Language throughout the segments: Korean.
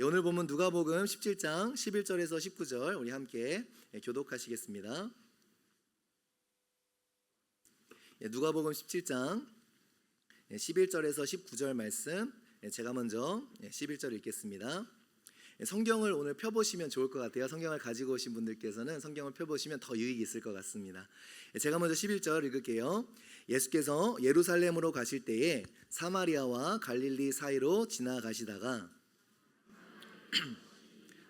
오늘 본문 누가복음 17장 11절에서 19절 우리 함께 교독하시겠습니다. 누가복음 17장 11절에서 19절 말씀, 제가 먼저 11절 읽겠습니다. 성경을 오늘 펴보시면 좋을 것 같아요. 성경을 가지고 오신 분들께서는 성경을 펴보시면 더 유익이 있을 것 같습니다. 제가 먼저 11절 읽을게요. 예수께서 예루살렘으로 가실 때에 사마리아와 갈릴리 사이로 지나가시다가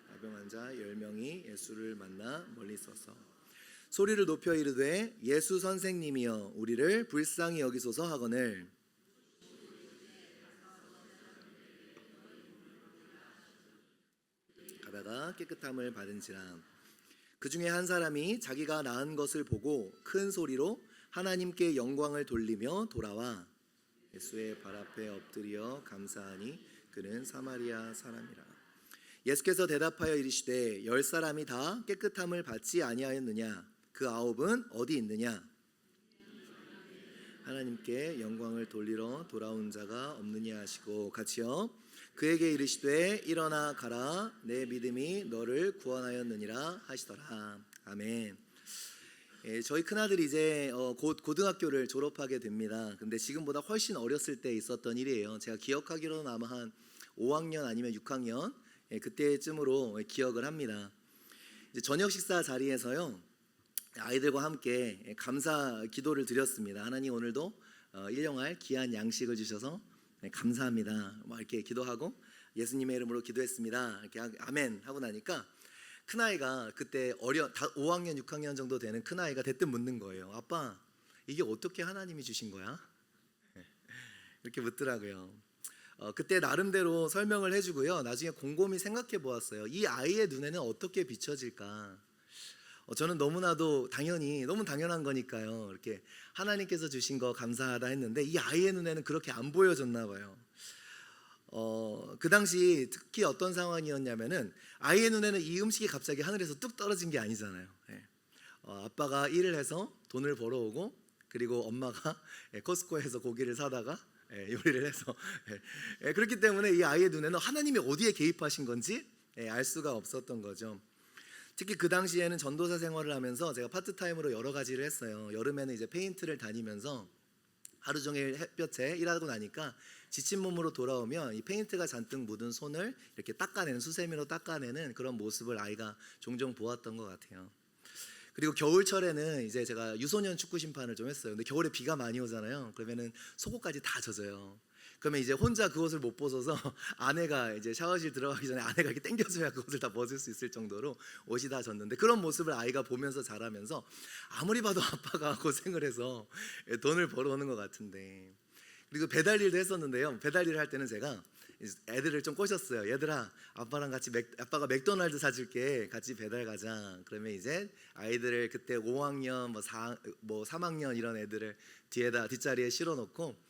나병 환자 10명이 예수를 만나 멀리 서서 소리를 높여 이르되 예수 선생님이여 우리를 불쌍히 여기소서 하거늘 가다가 깨끗함을 받은지라. 그 중에 한 사람이 자기가 나은 것을 보고 큰 소리로 하나님께 영광을 돌리며 돌아와 예수의 발 앞에 엎드려 감사하니 그는 사마리아 사람이라. 예수께서 대답하여 이르시되 10사람이 다 깨끗함을 받지 아니하였느냐? 그 9은 어디 있느냐? 하나님께 영광을 돌리러 돌아온 자가 없느냐 하시고 같이요. 그에게 이르시되 일어나 가라 내 믿음이 너를 구원하였느니라 하시더라. 아멘. 저희 큰아들이 이제 곧 고등학교를 졸업하게 됩니다. 근데 지금보다 훨씬 어렸을 때 있었던 일이에요. 제가 기억하기로는 아마 한 5학년 아니면 6학년 그때쯤으로 기억을 합니다. 이제 저녁 식사 자리에서요 아이들과 함께 감사 기도를 드렸습니다. 하나님 오늘도 일용할 귀한 양식을 주셔서 감사합니다. 이렇게 기도하고 예수님의 이름으로 기도했습니다. 이렇게 아멘 하고 나니까 큰 아이가 그때 5학년 6학년 정도 되는 큰 아이가 대뜸 묻는 거예요. 아빠 이게 어떻게 하나님이 주신 거야? 이렇게 묻더라고요. 그때 나름대로 설명을 해주고요. 나중에 곰곰이 생각해 보았어요. 이 아이의 눈에는 어떻게 비춰질까? 저는 너무나도 당연히 너무 당연한 거니까요. 이렇게 하나님께서 주신 거 감사하다 했는데 이 아이의 눈에는 그렇게 안 보여졌나 봐요. 그 당시 특히 어떤 상황이었냐면은 아이의 눈에는 이 음식이 갑자기 하늘에서 뚝 떨어진 게 아니잖아요. 아빠가 일을 해서 돈을 벌어오고 그리고 엄마가 코스코에서 고기를 사다가 요리를 해서 그렇기 때문에 이 아이의 눈에는 하나님이 어디에 개입하신 건지 알 수가 없었던 거죠. 특히 그 당시에는 전도사 생활을 하면서 제가 파트타임으로 여러 가지를 했어요. 여름에는 이제 페인트를 다니면서 하루 종일 햇볕에 일하고 나니까 지친 몸으로 돌아오면 이 페인트가 잔뜩 묻은 손을 이렇게 닦아내는, 수세미로 닦아내는 그런 모습을 아이가 종종 보았던 것 같아요. 그리고 겨울철에는 이제 제가 유소년 축구 심판을 좀 했어요. 근데 겨울에 비가 많이 오잖아요. 그러면은 속옷까지 다 젖어요. 그러면 이제 혼자 그 옷을 못 벗어서 아내가 이제 샤워실 들어가기 전에 아내가 이렇게 당겨줘야 그 옷을 다 벗을 수 있을 정도로 옷이 다 젖는데 그런 모습을 아이가 보면서 자라면서 아무리 봐도 아빠가 고생을 해서 돈을 벌어오는 것 같은데. 그리고 배달 일도 했었는데요. 배달 일을 할 때는 제가 애들을 좀 꼬셨어요. 얘들아, 아빠랑 같이 아빠가 맥도날드 사줄게. 같이 배달 가자. 그러면 이제 아이들을 그때 5학년, 3학년 이런 애들을 뒷자리에 실어놓고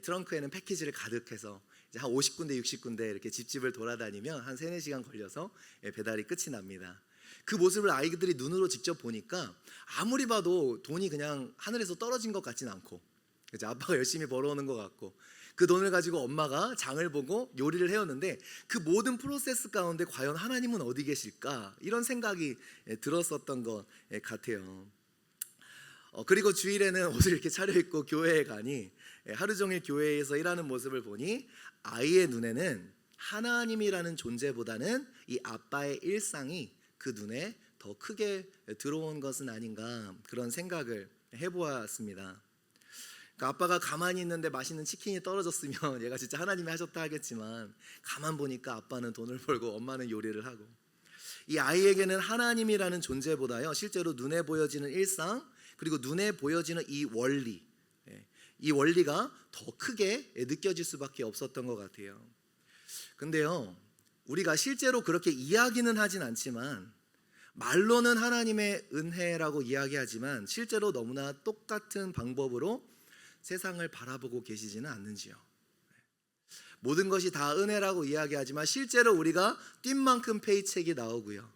트렁크에는 패키지를 가득해서 이제 한 50군데, 60군데 이렇게 집집을 돌아다니면 한 3-4시간 걸려서 배달이 끝이 납니다. 그 모습을 아이들이 눈으로 직접 보니까 아무리 봐도 돈이 그냥 하늘에서 떨어진 것 같진 않고 그죠? 아빠가 열심히 벌어오는 것 같고 그 돈을 가지고 엄마가 장을 보고 요리를 해오는데 그 모든 프로세스 가운데 과연 하나님은 어디 계실까? 이런 생각이 들었었던 것 같아요. 그리고 주일에는 옷을 이렇게 차려입고 교회에 가니 하루 종일 교회에서 일하는 모습을 보니 아이의 눈에는 하나님이라는 존재보다는 이 아빠의 일상이 그 눈에 더 크게 들어온 것은 아닌가 그런 생각을 해보았습니다. 그러니까 아빠가 가만히 있는데 맛있는 치킨이 떨어졌으면 얘가 진짜 하나님이 하셨다 하겠지만 가만 보니까 아빠는 돈을 벌고 엄마는 요리를 하고 이 아이에게는 하나님이라는 존재보다요 실제로 눈에 보여지는 일상 그리고 눈에 보여지는 이 원리가 더 크게 느껴질 수밖에 없었던 것 같아요. 근데요 우리가 실제로 그렇게 이야기는 하진 않지만 말로는 하나님의 은혜라고 이야기하지만 실제로 너무나 똑같은 방법으로 세상을 바라보고 계시지는 않는지요. 모든 것이 다 은혜라고 이야기하지만 실제로 우리가 뛴 만큼 페이첵이 나오고요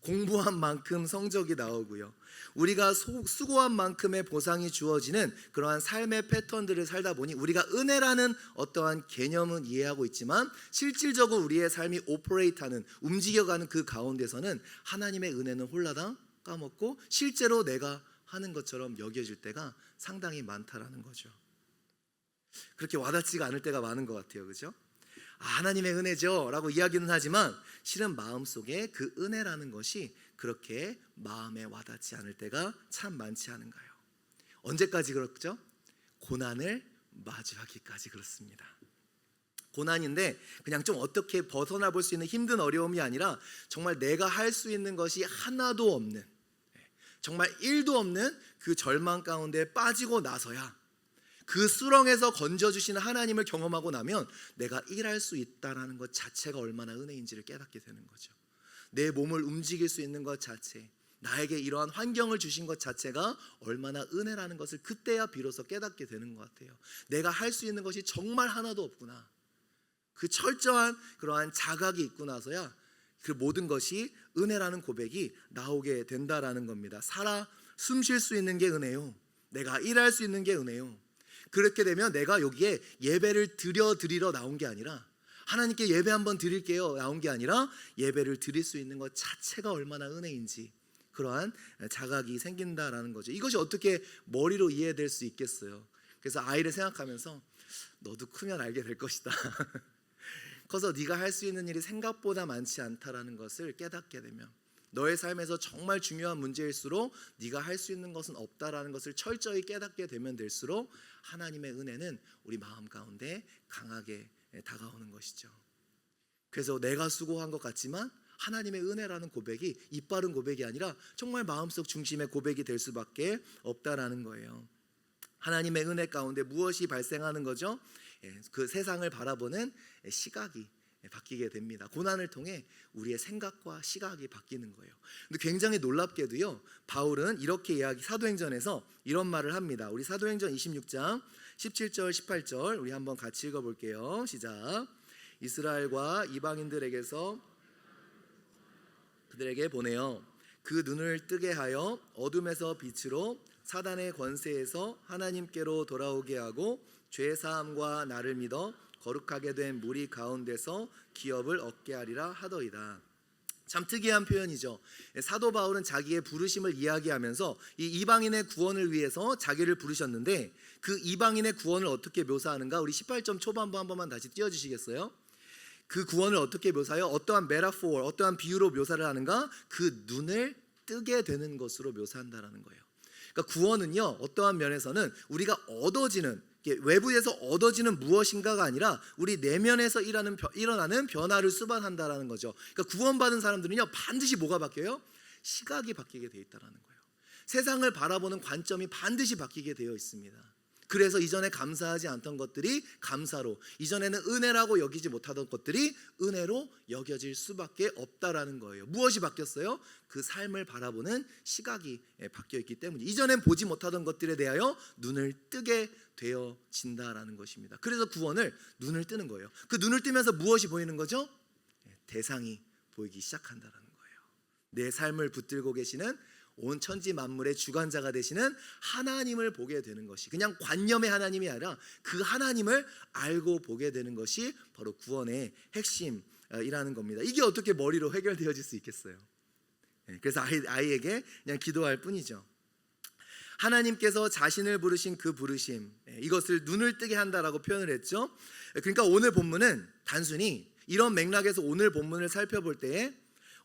공부한 만큼 성적이 나오고요. 우리가 수고한 만큼의 보상이 주어지는 그러한 삶의 패턴들을 살다 보니 우리가 은혜라는 어떠한 개념은 이해하고 있지만 실질적으로 우리의 삶이 오퍼레이트하는, 움직여가는 그 가운데서는 하나님의 은혜는 홀라당 까먹고 실제로 내가 하는 것처럼 여겨질 때가 상당히 많다라는 거죠. 그렇게 와닿지가 않을 때가 많은 것 같아요. 그죠? 하나님의 은혜죠 라고 이야기는 하지만 실은 마음속에 그 은혜라는 것이 그렇게 마음에 와닿지 않을 때가 참 많지 않은가요? 언제까지 그렇죠? 고난을 마주하기까지 그렇습니다. 고난인데 그냥 좀 어떻게 벗어나 볼 수 있는 힘든 어려움이 아니라 정말 내가 할 수 있는 것이 하나도 없는, 정말 1도 없는 그 절망 가운데 빠지고 나서야 그 수렁에서 건져주시는 하나님을 경험하고 나면 내가 일할 수 있다는 것 자체가 얼마나 은혜인지를 깨닫게 되는 거죠. 내 몸을 움직일 수 있는 것 자체, 나에게 이러한 환경을 주신 것 자체가 얼마나 은혜라는 것을 그때야 비로소 깨닫게 되는 것 같아요. 내가 할 수 있는 것이 정말 하나도 없구나. 그 철저한 그러한 자각이 있고 나서야 그 모든 것이 은혜라는 고백이 나오게 된다라는 겁니다. 살아 숨 쉴 수 있는 게 은혜요, 내가 일할 수 있는 게 은혜요. 그렇게 되면 내가 여기에 예배를 드리러 나온 게 아니라, 하나님께 예배 한번 드릴게요 나온 게 아니라 예배를 드릴 수 있는 것 자체가 얼마나 은혜인지 그러한 자각이 생긴다라는 거죠. 이것이 어떻게 머리로 이해될 수 있겠어요? 그래서 아이를 생각하면서 너도 크면 알게 될 것이다. 커서 네가 할 수 있는 일이 생각보다 많지 않다라는 것을 깨닫게 되면, 너의 삶에서 정말 중요한 문제일수록 네가 할 수 있는 것은 없다라는 것을 철저히 깨닫게 되면 될수록 하나님의 은혜는 우리 마음 가운데 강하게 다가오는 것이죠. 그래서 내가 수고한 것 같지만 하나님의 은혜라는 고백이 이빠른 고백이 아니라 정말 마음속 중심의 고백이 될 수밖에 없다라는 거예요. 하나님의 은혜 가운데 무엇이 발생하는 거죠? 그 세상을 바라보는 시각이 바뀌게 됩니다. 고난을 통해 우리의 생각과 시각이 바뀌는 거예요. 근데 굉장히 놀랍게도요, 바울은 이렇게 사도행전에서 이런 말을 합니다. 우리 사도행전 26장 17절 18절 우리 한번 같이 읽어볼게요. 시작. 이스라엘과 이방인들에게서 그들에게 보내어 그 눈을 뜨게 하여 어둠에서 빛으로 사단의 권세에서 하나님께로 돌아오게 하고 죄사함과 나를 믿어 거룩하게 된 무리 가운데서 기업을 얻게 하리라 하더이다. 참 특이한 표현이죠. 사도 바울은 자기의 부르심을 이야기하면서 이 이방인의 구원을 위해서 자기를 부르셨는데 그 이방인의 구원을 어떻게 묘사하는가? 우리 18점 초반부 한 번만 다시 띄워주시겠어요? 그 구원을 어떻게 묘사해요? 어떠한 메타포, 어떠한 비유로 묘사를 하는가? 그 눈을 뜨게 되는 것으로 묘사한다라는 거예요. 그러니까 구원은요, 어떠한 면에서는 우리가 얻어지는, 외부에서 얻어지는 무엇인가가 아니라 우리 내면에서 일어나는 변화를 수반한다라는 거죠. 그러니까 구원받은 사람들은요, 반드시 뭐가 바뀌어요? 시각이 바뀌게 되어 있다라는 거예요. 세상을 바라보는 관점이 반드시 바뀌게 되어 있습니다. 그래서 이전에 감사하지 않던 것들이 감사로, 이전에는 은혜라고 여기지 못하던 것들이 은혜로 여겨질 수밖에 없다라는 거예요. 무엇이 바뀌었어요? 그 삶을 바라보는 시각이 바뀌어 있기 때문에 이전엔 보지 못하던 것들에 대하여 눈을 뜨게 되어진다라는 것입니다. 그래서 구원을 눈을 뜨는 거예요. 그 눈을 뜨면서 무엇이 보이는 거죠? 대상이 보이기 시작한다라는 거예요. 내 삶을 붙들고 계시는 온 천지 만물의 주관자가 되시는 하나님을 보게 되는 것이, 그냥 관념의 하나님이 아니라 그 하나님을 알고 보게 되는 것이 바로 구원의 핵심이라는 겁니다. 이게 어떻게 머리로 해결되어질 수 있겠어요? 그래서 아이에게 그냥 기도할 뿐이죠. 하나님께서 자신을 부르신 그 부르심, 이것을 눈을 뜨게 한다라고 표현을 했죠. 그러니까 오늘 본문은 단순히 이런 맥락에서 오늘 본문을 살펴볼 때에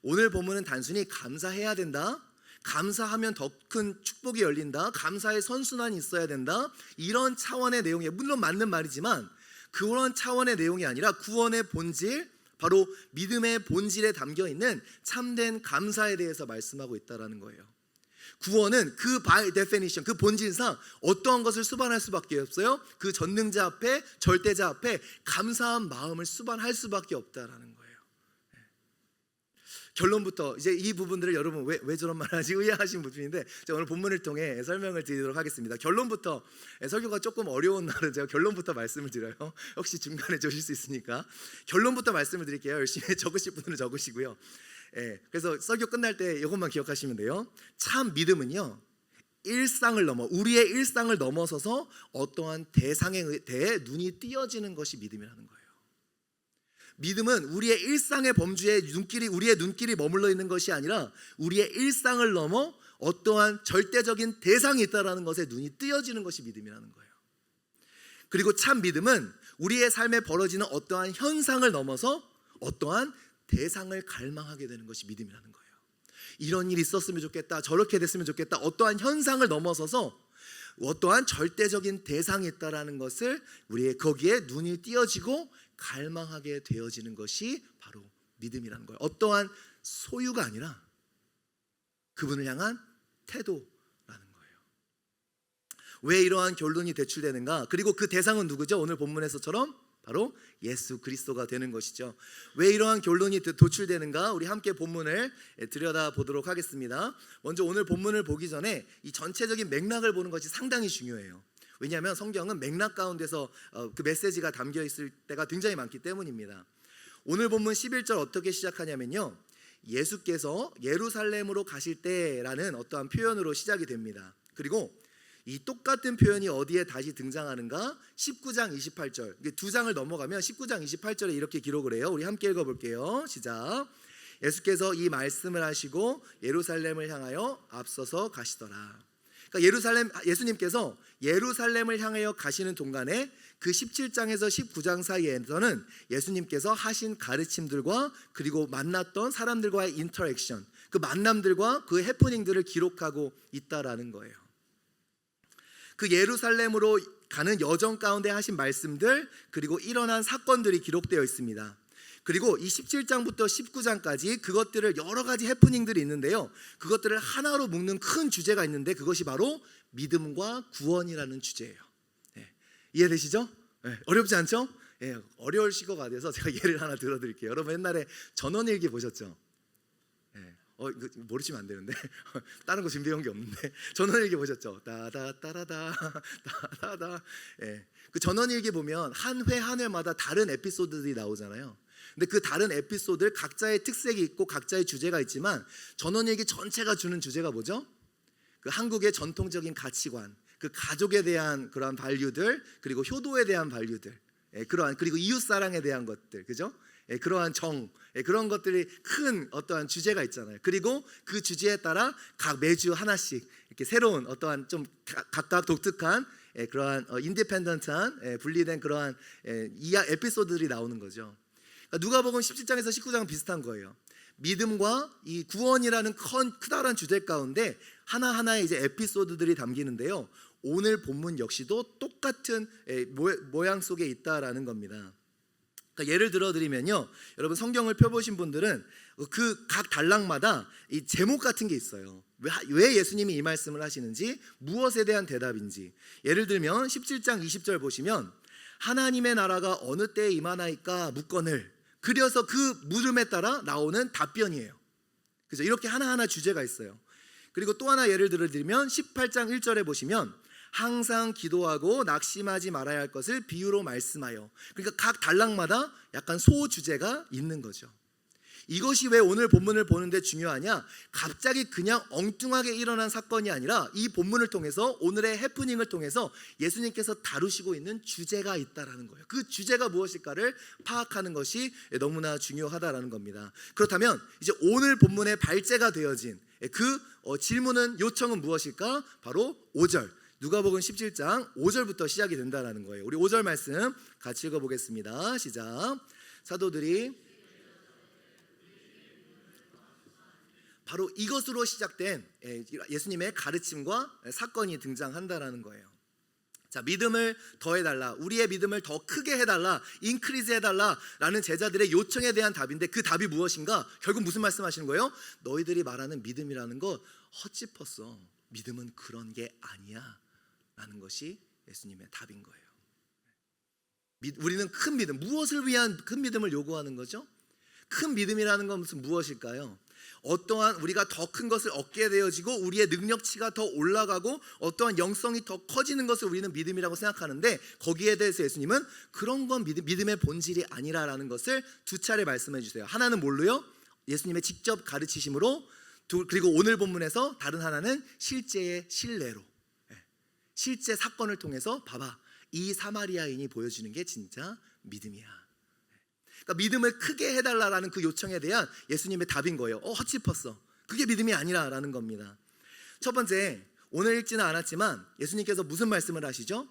오늘 본문은 단순히 감사해야 된다, 감사하면 더 큰 축복이 열린다, 감사의 선순환이 있어야 된다, 이런 차원의 내용이에요. 물론 맞는 말이지만 그런 차원의 내용이 아니라 구원의 본질, 바로 믿음의 본질에 담겨있는 참된 감사에 대해서 말씀하고 있다는 거예요. 구원은 그 by definition, 그 본질상 어떠한 것을 수반할 수밖에 없어요? 그 전능자 앞에, 절대자 앞에 감사한 마음을 수반할 수밖에 없다라는 거예요. 결론부터 이제 이 부분들을 여러분 왜 저런 말을 하지 의아하신 부분인데 제가 오늘 본문을 통해 설명을 드리도록 하겠습니다. 결론부터, 설교가 조금 어려운 날은 제가 결론부터 말씀을 드려요. 혹시 중간에 적으실 수 있으니까 결론부터 말씀을 드릴게요. 열심히 적으실 분들은 적으시고요. 그래서 설교 끝날 때 이것만 기억하시면 돼요. 참 믿음은요, 일상을 넘어, 우리의 일상을 넘어서서 어떠한 대상에 대해 눈이 띄어지는 것이 믿음이라는 거예요. 믿음은 우리의 일상의 범주에 우리의 눈길이 머물러 있는 것이 아니라 우리의 일상을 넘어 어떠한 절대적인 대상이 있다는 것에 눈이 띄어지는 것이 믿음이라는 거예요. 그리고 참 믿음은 우리의 삶에 벌어지는 어떠한 현상을 넘어서 어떠한 대상을 갈망하게 되는 것이 믿음이라는 거예요. 이런 일이 있었으면 좋겠다, 저렇게 됐으면 좋겠다, 어떠한 현상을 넘어서서 어떠한 절대적인 대상이 있다라는 것을 우리의 거기에 눈이 띄어지고 갈망하게 되어지는 것이 바로 믿음이라는 거예요. 어떠한 소유가 아니라 그분을 향한 태도라는 거예요. 왜 이러한 결론이 대출되는가? 그리고 그 대상은 누구죠? 오늘 본문에서처럼 바로 예수 그리스도가 되는 것이죠. 왜 이러한 결론이 도출되는가? 우리 함께 본문을 들여다보도록 하겠습니다. 먼저 오늘 본문을 보기 전에 이 전체적인 맥락을 보는 것이 상당히 중요해요. 왜냐하면 성경은 맥락 가운데서 그 메시지가 담겨 있을 때가 굉장히 많기 때문입니다. 오늘 본문 11절 어떻게 시작하냐면요, 예수께서 예루살렘으로 가실 때라는 어떠한 표현으로 시작이 됩니다. 그리고 이 똑같은 표현이 어디에 다시 등장하는가? 19장 28절, 두 장을 넘어가면 19장 28절에 이렇게 기록을 해요. 우리 함께 읽어볼게요. 시작. 예수께서 이 말씀을 하시고 예루살렘을 향하여 앞서서 가시더라. 그러니까 예수님께서 예루살렘을 향하여 가시는 동안에 그 17장에서 19장 사이에서는 예수님께서 하신 가르침들과 그리고 만났던 사람들과의 인터랙션, 그 만남들과 그 해프닝들을 기록하고 있다라는 거예요. 그 예루살렘으로 가는 여정 가운데 하신 말씀들, 그리고 일어난 사건들이 기록되어 있습니다. 그리고 이 17장부터 19장까지 그것들을 여러 가지 해프닝들이 있는데요, 그것들을 하나로 묶는 큰 주제가 있는데 그것이 바로 믿음과 구원이라는 주제예요. 이해되시죠? 어렵지 않죠? 어려우실 것 같아서 제가 예를 하나 들어드릴게요. 여러분 옛날에 전원일기 보셨죠? 모르시면 안 되는데 다른 거 준비해온 게 없는데 전원일기 보셨죠? 따다따라다 따다다. 그 전원일기 보면 한 회 한 회마다 다른 에피소드들이 나오잖아요. 근데 그 다른 에피소드들 각자의 특색이 있고 각자의 주제가 있지만 전원일기 전체가 주는 주제가 뭐죠? 그 한국의 전통적인 가치관, 그 가족에 대한 그러한 발류들, 그리고 효도에 대한 발류들, 그러한, 그리고 이웃사랑에 대한 것들, 그죠? 그러한 정, 그런 것들이 큰 어떠한 주제가 있잖아요. 그리고 그 주제에 따라 각 매주 하나씩 이렇게 새로운 어떠한 좀 각각 독특한 그러한 인디펜던트한 분리된 그러한 에피소드들이 나오는 거죠. 누가복음 17장에서 19장은 비슷한 거예요. 믿음과 이 구원이라는 크다란 주제 가운데 하나하나의 이제 에피소드들이 담기는데요, 오늘 본문 역시도 똑같은 모양 속에 있다라는 겁니다. 그러니까 예를 들어 드리면요, 여러분 성경을 펴보신 분들은 그 각 단락마다 이 제목 같은 게 있어요. 왜 예수님이 이 말씀을 하시는지, 무엇에 대한 대답인지. 예를 들면 17장 20절 보시면 하나님의 나라가 어느 때에 임하나이까 묻거늘, 그래서 그 물음에 따라 나오는 답변이에요. 그죠? 이렇게 하나하나 주제가 있어요. 그리고 또 하나 예를 들어 드리면 18장 1절에 보시면 항상 기도하고 낙심하지 말아야 할 것을 비유로 말씀하여. 그러니까 각 단락마다 약간 소주제가 있는 거죠. 이것이 왜 오늘 본문을 보는데 중요하냐? 갑자기 그냥 엉뚱하게 일어난 사건이 아니라 이 본문을 통해서, 오늘의 해프닝을 통해서 예수님께서 다루시고 있는 주제가 있다라는 거예요. 그 주제가 무엇일까를 파악하는 것이 너무나 중요하다라는 겁니다. 그렇다면 이제 오늘 본문의 발제가 되어진 그 질문은, 요청은 무엇일까? 바로 5절, 누가복음 17장 5절부터 시작이 된다라는 거예요. 우리 5절 말씀 같이 읽어보겠습니다. 시작. 사도들이 바로 이것으로 시작된 예수님의 가르침과 사건이 등장한다라는 거예요. 자, 믿음을 더해달라, 우리의 믿음을 더 크게 해달라, 인크리즈 해달라라는 제자들의 요청에 대한 답인데, 그 답이 무엇인가? 결국 무슨 말씀하시는 거예요? 너희들이 말하는 믿음이라는 거 헛짚었어. 믿음은 그런 게 아니야 라는 것이 예수님의 답인 거예요. 우리는 큰 믿음, 무엇을 위한 큰 믿음을 요구하는 거죠? 큰 믿음이라는 건 무엇일까요? 어떠한 우리가 더 큰 것을 얻게 되어지고 우리의 능력치가 더 올라가고 어떠한 영성이 더 커지는 것을 우리는 믿음이라고 생각하는데, 거기에 대해서 예수님은 그런 건 믿음의 본질이 아니라라는 것을 두 차례 말씀해 주세요. 하나는 뭘로요? 예수님의 직접 가르치심으로, 그리고 오늘 본문에서 다른 하나는 실제의 신뢰로, 실제 사건을 통해서 봐봐, 이 사마리아인이 보여주는 게 진짜 믿음이야. 그러니까 믿음을 크게 해달라는 그 요청에 대한 예수님의 답인 거예요. 헛짚었어. 그게 믿음이 아니라라는 겁니다. 첫 번째, 오늘 읽지는 않았지만 예수님께서 무슨 말씀을 하시죠?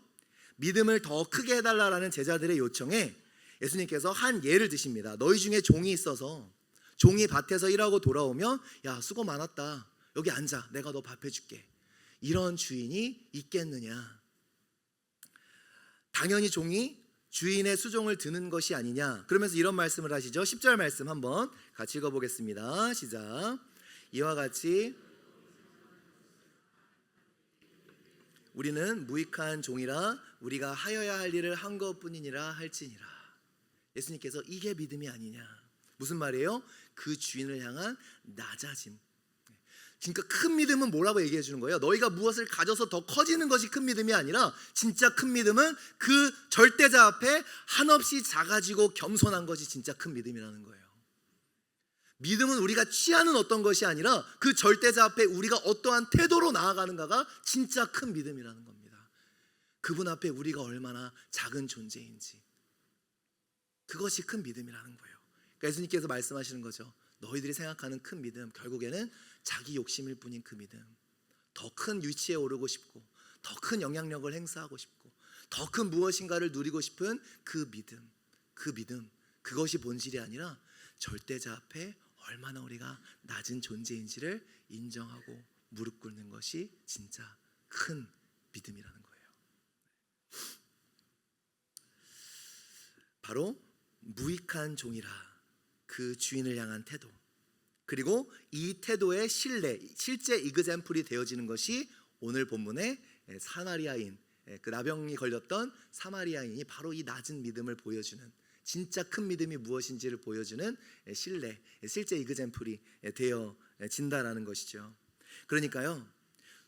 믿음을 더 크게 해달라는 제자들의 요청에 예수님께서 한 예를 드십니다. 너희 중에 종이 있어서 종이 밭에서 일하고 돌아오면 야, 수고 많았다, 여기 앉아, 내가 너 밥 해줄게, 이런 주인이 있겠느냐? 당연히 종이 주인의 수종을 드는 것이 아니냐. 그러면서 이런 말씀을 하시죠. 10절 말씀 한번 같이 읽어보겠습니다. 시작. 이와 같이 우리는 무익한 종이라 우리가 하여야 할 일을 한 것뿐이니라 할지니라. 예수님께서 이게 믿음이 아니냐. 무슨 말이에요? 그 주인을 향한 낮아짐. 그러니까 큰 믿음은 뭐라고 얘기해 주는 거예요? 너희가 무엇을 가져서 더 커지는 것이 큰 믿음이 아니라, 진짜 큰 믿음은 그 절대자 앞에 한없이 작아지고 겸손한 것이 진짜 큰 믿음이라는 거예요. 믿음은 우리가 취하는 어떤 것이 아니라 그 절대자 앞에 우리가 어떠한 태도로 나아가는가가 진짜 큰 믿음이라는 겁니다. 그분 앞에 우리가 얼마나 작은 존재인지, 그것이 큰 믿음이라는 거예요. 그러니까 예수님께서 말씀하시는 거죠. 너희들이 생각하는 큰 믿음, 결국에는 자기 욕심일 뿐인 그 믿음, 더 큰 위치에 오르고 싶고 더 큰 영향력을 행사하고 싶고 더 큰 무엇인가를 누리고 싶은 그 믿음, 그것이 본질이 아니라 절대자 앞에 얼마나 우리가 낮은 존재인지를 인정하고 무릎 꿇는 것이 진짜 큰 믿음이라는 거예요. 바로 무익한 종이라, 그 주인을 향한 태도, 그리고 이 태도의 실제 이그젬플이 되어지는 것이 오늘 본문의 사마리아인, 그 나병이 걸렸던 사마리아인이 바로 이 낮은 믿음을 보여주는, 진짜 큰 믿음이 무엇인지를 보여주는 실제 이그젬플이 되어진다라는 것이죠. 그러니까요,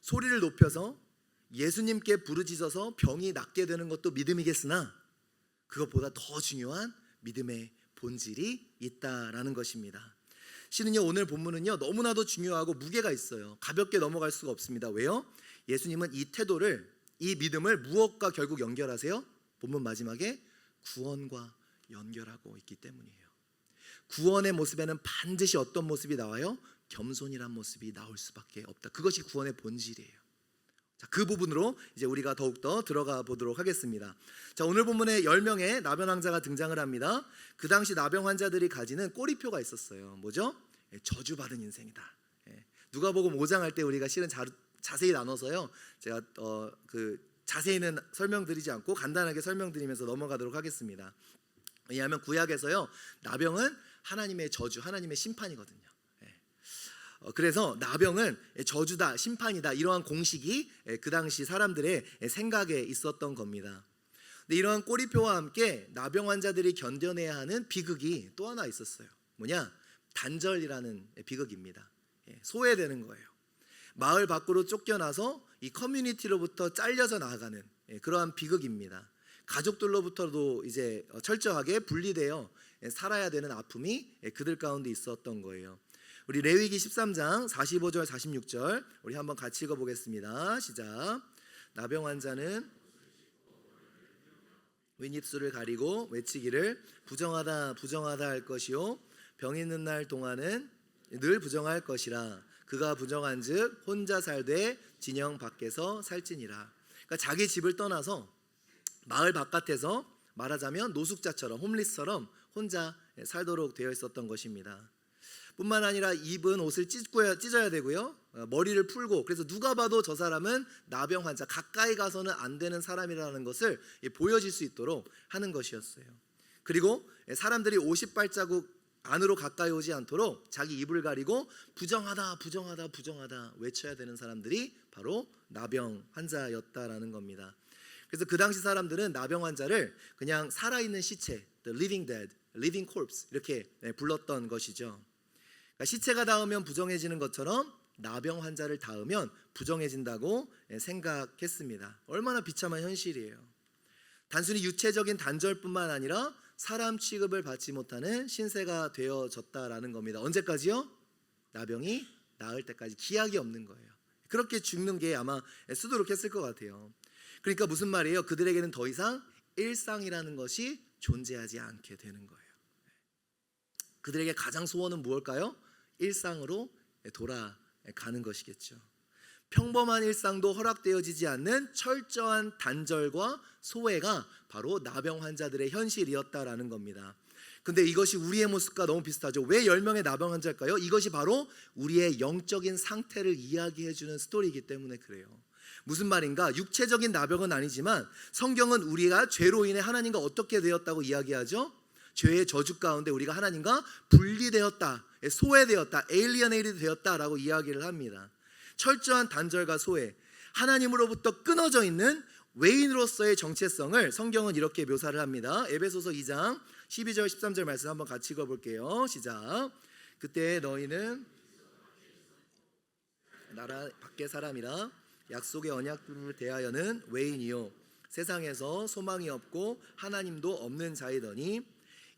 소리를 높여서 예수님께 부르짖어서 병이 낫게 되는 것도 믿음이겠으나 그것보다 더 중요한 믿음의 본질이 있다라는 것입니다. 실은요, 오늘 본문은요 너무나도 중요하고 무게가 있어요. 가볍게 넘어갈 수가 없습니다. 왜요? 예수님은 이 태도를, 이 믿음을 무엇과 결국 연결하세요? 본문 마지막에 구원과 연결하고 있기 때문이에요. 구원의 모습에는 반드시 어떤 모습이 나와요? 겸손이란 모습이 나올 수밖에 없다. 그것이 구원의 본질이에요. 자, 그 부분으로 이제 우리가 더욱더 들어가 보도록 하겠습니다. 자, 오늘 본문에 10명의 나병 환자가 등장을 합니다. 그 당시 나병 환자들이 가지는 꼬리표가 있었어요. 뭐죠? 저주받은 인생이다. 누가복음 5장 할 때 우리가 실은 자세히 나눠서요, 제가 자세히는 설명드리지 않고 간단하게 설명드리면서 넘어가도록 하겠습니다. 왜냐하면 구약에서요, 나병은 하나님의 저주, 하나님의 심판이거든요. 그래서 나병은 저주다, 심판이다, 이러한 공식이 그 당시 사람들의 생각에 있었던 겁니다. 근데 이러한 꼬리표와 함께 나병 환자들이 견뎌내야 하는 비극이 또 하나 있었어요. 뭐냐? 단절이라는 비극입니다. 소외되는 거예요. 마을 밖으로 쫓겨나서 이 커뮤니티로부터 잘려서 나아가는 그러한 비극입니다. 가족들로부터도 이제 철저하게 분리되어 살아야 되는 아픔이 그들 가운데 있었던 거예요. 우리 레위기 13장 45절 46절 우리 한번 같이 읽어보겠습니다. 시작. 나병 환자는 윗입술을 가리고 외치기를 부정하다 부정하다 할 것이요 병 있는 날 동안은 늘 부정할 것이라. 그가 부정한즉 혼자 살되 진영 밖에서 살지니라. 그러니까 자기 집을 떠나서 마을 바깥에서 말하자면 노숙자처럼, 홈리스처럼 혼자 살도록 되어 있었던 것입니다. 뿐만 아니라 입은 옷을 찢어야 되고요, 머리를 풀고, 그래서 누가 봐도 저 사람은 나병 환자, 가까이 가서는 안 되는 사람이라는 것을 보여질 수 있도록 하는 것이었어요. 그리고 사람들이 50발자국 안으로 가까이 오지 않도록 자기 입을 가리고 부정하다 부정하다 부정하다 외쳐야 되는 사람들이 바로 나병 환자였다라는 겁니다. 그래서 그 당시 사람들은 나병 환자를 그냥 살아있는 시체, the living dead, living corpse 이렇게 불렀던 것이죠. 그러니까 시체가 닿으면 부정해지는 것처럼 나병 환자를 닿으면 부정해진다고 생각했습니다. 얼마나 비참한 현실이에요. 단순히 유체적인 단절뿐만 아니라 사람 취급을 받지 못하는 신세가 되어졌다라는 겁니다. 언제까지요? 나병이 나을 때까지. 기약이 없는 거예요. 그렇게 죽는 게 아마 수두룩했을 것 같아요. 그러니까 무슨 말이에요? 그들에게는 더 이상 일상이라는 것이 존재하지 않게 되는 거예요. 그들에게 가장 소원은 무엇일까요? 일상으로 돌아가는 것이겠죠. 평범한 일상도 허락되어지지 않는 철저한 단절과 소외가 바로 나병 환자들의 현실이었다라는 겁니다. 근데 이것이 우리의 모습과 너무 비슷하죠. 왜 10명의 나병 환자일까요? 이것이 바로 우리의 영적인 상태를 이야기해주는 스토리이기 때문에 그래요. 무슨 말인가? 육체적인 나병은 아니지만 성경은 우리가 죄로 인해 하나님과 어떻게 되었다고 이야기하죠? 죄의 저주 가운데 우리가 하나님과 분리되었다, 소외되었다, 에일리어네이드 되었다라고 이야기를 합니다. 철저한 단절과 소외, 하나님으로부터 끊어져 있는 외인으로서의 정체성을 성경은 이렇게 묘사를 합니다. 에베소서 2장 12절 13절 말씀 한번 같이 읽어볼게요. 시작. 그때 너희는 나라 밖의 사람이라 약속의 언약들을 대하여는 외인이요 세상에서 소망이 없고 하나님도 없는 자이더니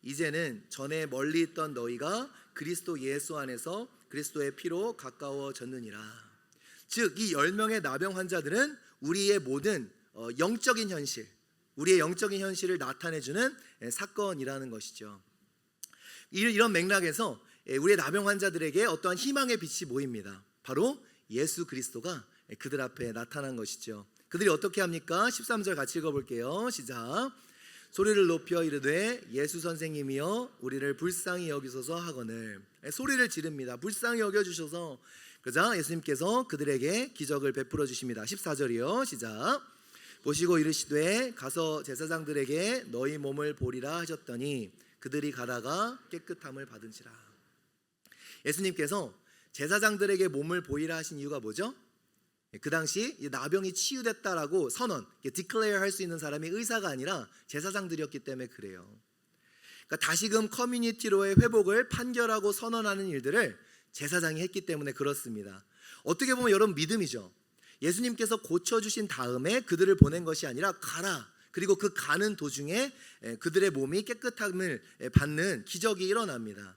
이제는 전에 멀리 있던 너희가 그리스도 예수 안에서 그리스도의 피로 가까워졌느니라. 즉 이 10명의 나병 환자들은 우리의 모든 영적인 현실, 우리의 영적인 현실을 나타내주는 사건이라는 것이죠. 이런 맥락에서 우리의 나병 환자들에게 어떠한 희망의 빛이 보입니다. 바로 예수 그리스도가 그들 앞에 나타난 것이죠. 그들이 어떻게 합니까? 13절 같이 읽어볼게요. 시작. 소리를 높여 이르되 예수 선생님이여 우리를 불쌍히 여기소서 하거늘. 소리를 지릅니다. 불쌍히 여겨주셔서. 그러자 예수님께서 그들에게 기적을 베풀어 주십니다. 14절이요. 시작. 보시고 이르시되 가서 제사장들에게 너희 몸을 보리라 하셨더니 그들이 가다가 깨끗함을 받은지라. 예수님께서 제사장들에게 몸을 보이라 하신 이유가 뭐죠? 그 당시 나병이 치유됐다라고 선언, 디클레어 할 수 있는 사람이 의사가 아니라 제사장들이었기 때문에 그래요. 그러니까 다시금 커뮤니티로의 회복을 판결하고 선언하는 일들을 제사장이 했기 때문에 그렇습니다. 어떻게 보면 여러분 믿음이죠. 예수님께서 고쳐주신 다음에 그들을 보낸 것이 아니라 가라. 그리고 그 가는 도중에 그들의 몸이 깨끗함을 받는 기적이 일어납니다.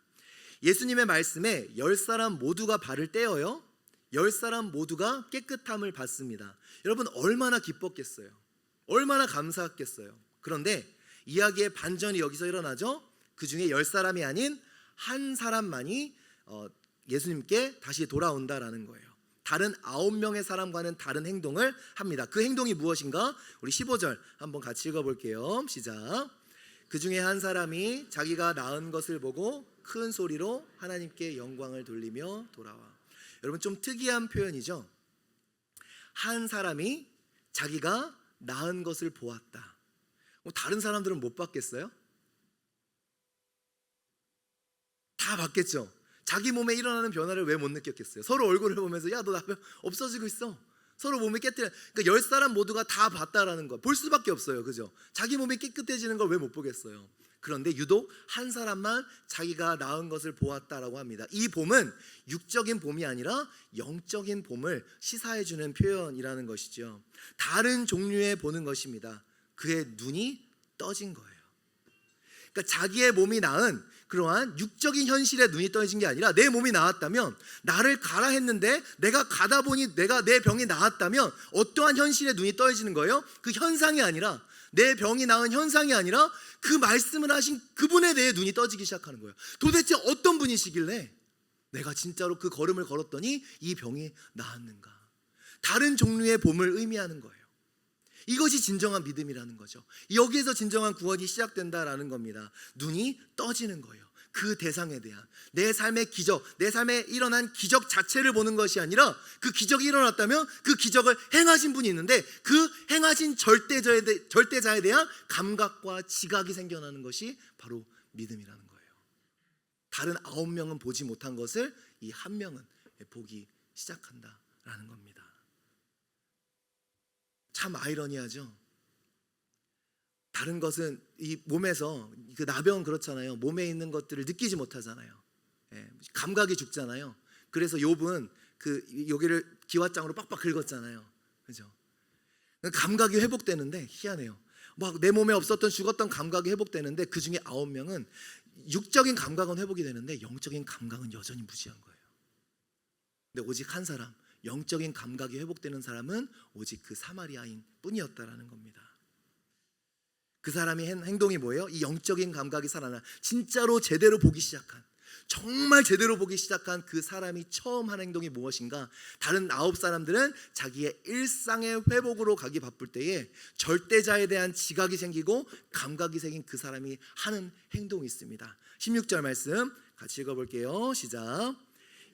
예수님의 말씀에 10사람 모두가 발을 떼어요. 10사람 모두가 깨끗함을 받습니다. 여러분 얼마나 기뻤겠어요. 얼마나 감사했겠어요. 그런데 이야기의 반전이 여기서 일어나죠. 그 중에 10사람이 아닌 한 사람만이 예수님께 다시 돌아온다라는 거예요. 다른 9명의 사람과는 다른 행동을 합니다. 그 행동이 무엇인가? 우리 15절 한번 같이 읽어볼게요. 시작. 그 중에 한 사람이 자기가 나은 것을 보고 큰 소리로 하나님께 영광을 돌리며 돌아와. 여러분 좀 특이한 표현이죠. 한 사람이 자기가 나은 것을 보았다. 다른 사람들은 못 봤겠어요? 다 봤겠죠. 자기 몸에 일어나는 변화를 왜 못 느꼈겠어요? 서로 얼굴을 보면서 야 너 나병 없어지고 있어. 서로 몸이 깨끗해. 그러니까 10사람 모두가 다 봤다라는 거 볼 수밖에 없어요. 그죠? 자기 몸이 깨끗해지는 걸 왜 못 보겠어요? 그런데 유독 한 사람만 자기가 나은 것을 보았다라고 합니다. 이 봄은 육적인 봄이 아니라 영적인 봄을 시사해주는 표현이라는 것이죠. 다른 종류의 보는 것입니다. 그의 눈이 떠진 거예요. 그러니까 자기의 몸이 나은 그러한 육적인 현실에 눈이 떠진 게 아니라 내 몸이 나았다면 나를 가라 했는데 내가 가다 보니 내 병이 나았다면 어떠한 현실에 눈이 떠지는 거예요? 그 현상이 아니라 내 병이 나은 현상이 아니라 그 말씀을 하신 그분에 대해 눈이 떠지기 시작하는 거예요. 도대체 어떤 분이시길래 내가 진짜로 그 걸음을 걸었더니 이 병이 나았는가? 다른 종류의 봄을 의미하는 거예요. 이것이 진정한 믿음이라는 거죠. 여기에서 진정한 구원이 시작된다라는 겁니다. 눈이 떠지는 거예요. 그 대상에 대한 내 삶의 기적, 내 삶에 일어난 기적 자체를 보는 것이 아니라 그 기적이 일어났다면 그 기적을 행하신 분이 있는데 그 행하신 절대자에 대한 감각과 지각이 생겨나는 것이 바로 믿음이라는 거예요. 다른 9명은 보지 못한 것을 이 한 명은 보기 시작한다라는 겁니다. 참 아이러니하죠. 다른 것은 이 몸에서 그 나병은 그렇잖아요. 몸에 있는 것들을 느끼지 못하잖아요. 감각이 죽잖아요. 그래서 욥은 그 여기를 기와장으로 빡빡 긁었잖아요. 그죠? 감각이 회복되는데 희한해요. 막 내 몸에 없었던 죽었던 감각이 회복되는데 그 중에 9명은 육적인 감각은 회복이 되는데 영적인 감각은 여전히 무지한 거예요. 근데 오직 한 사람, 영적인 감각이 회복되는 사람은 오직 그 사마리아인 뿐이었다라는 겁니다. 그 사람이 한 행동이 뭐예요? 이 영적인 감각이 살아나 진짜로 제대로 보기 시작한, 정말 제대로 보기 시작한 그 사람이 처음 한 행동이 무엇인가? 다른 9사람들은 자기의 일상의 회복으로 가기 바쁠 때에 절대자에 대한 지각이 생기고 감각이 생긴 그 사람이 하는 행동이 있습니다. 16절 말씀 같이 읽어볼게요. 시작.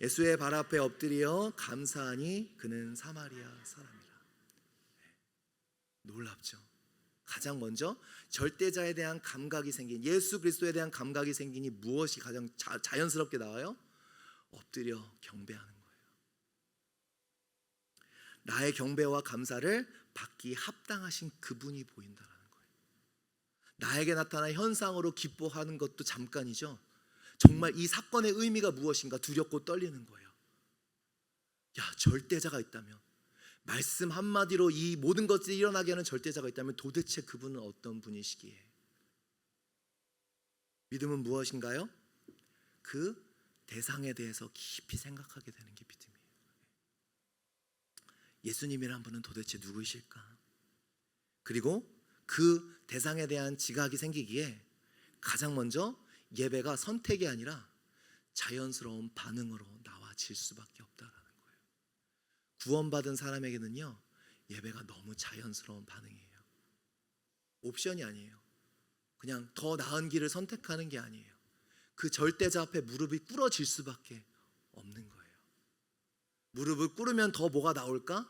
예수의 발 앞에 엎드려 감사하니 그는 사마리아 사람이라. 놀랍죠. 가장 먼저 절대자에 대한 감각이 생긴, 예수 그리스도에 대한 감각이 생기니 무엇이 가장 자연스럽게 나와요? 엎드려 경배하는 거예요. 나의 경배와 감사를 받기 합당하신 그분이 보인다는 거예요. 나에게 나타난 현상으로 기뻐하는 것도 잠깐이죠. 정말 이 사건의 의미가 무엇인가 두렵고 떨리는 거예요. 야, 절대자가 있다면, 말씀 한마디로 이 모든 것들이 일어나게 하는 절대자가 있다면 도대체 그분은 어떤 분이시기에? 믿음은 무엇인가요? 그 대상에 대해서 깊이 생각하게 되는 게 믿음이에요. 예수님이란 분은 도대체 누구이실까? 그리고 그 대상에 대한 지각이 생기기에 가장 먼저 예배가 선택이 아니라 자연스러운 반응으로 나와질 수밖에 없다라는 거예요. 구원받은 사람에게는요, 예배가 너무 자연스러운 반응이에요. 옵션이 아니에요. 그냥 더 나은 길을 선택하는 게 아니에요. 그 절대자 앞에 무릎이 꿇어질 수밖에 없는 거예요. 무릎을 꿇으면 더 뭐가 나올까?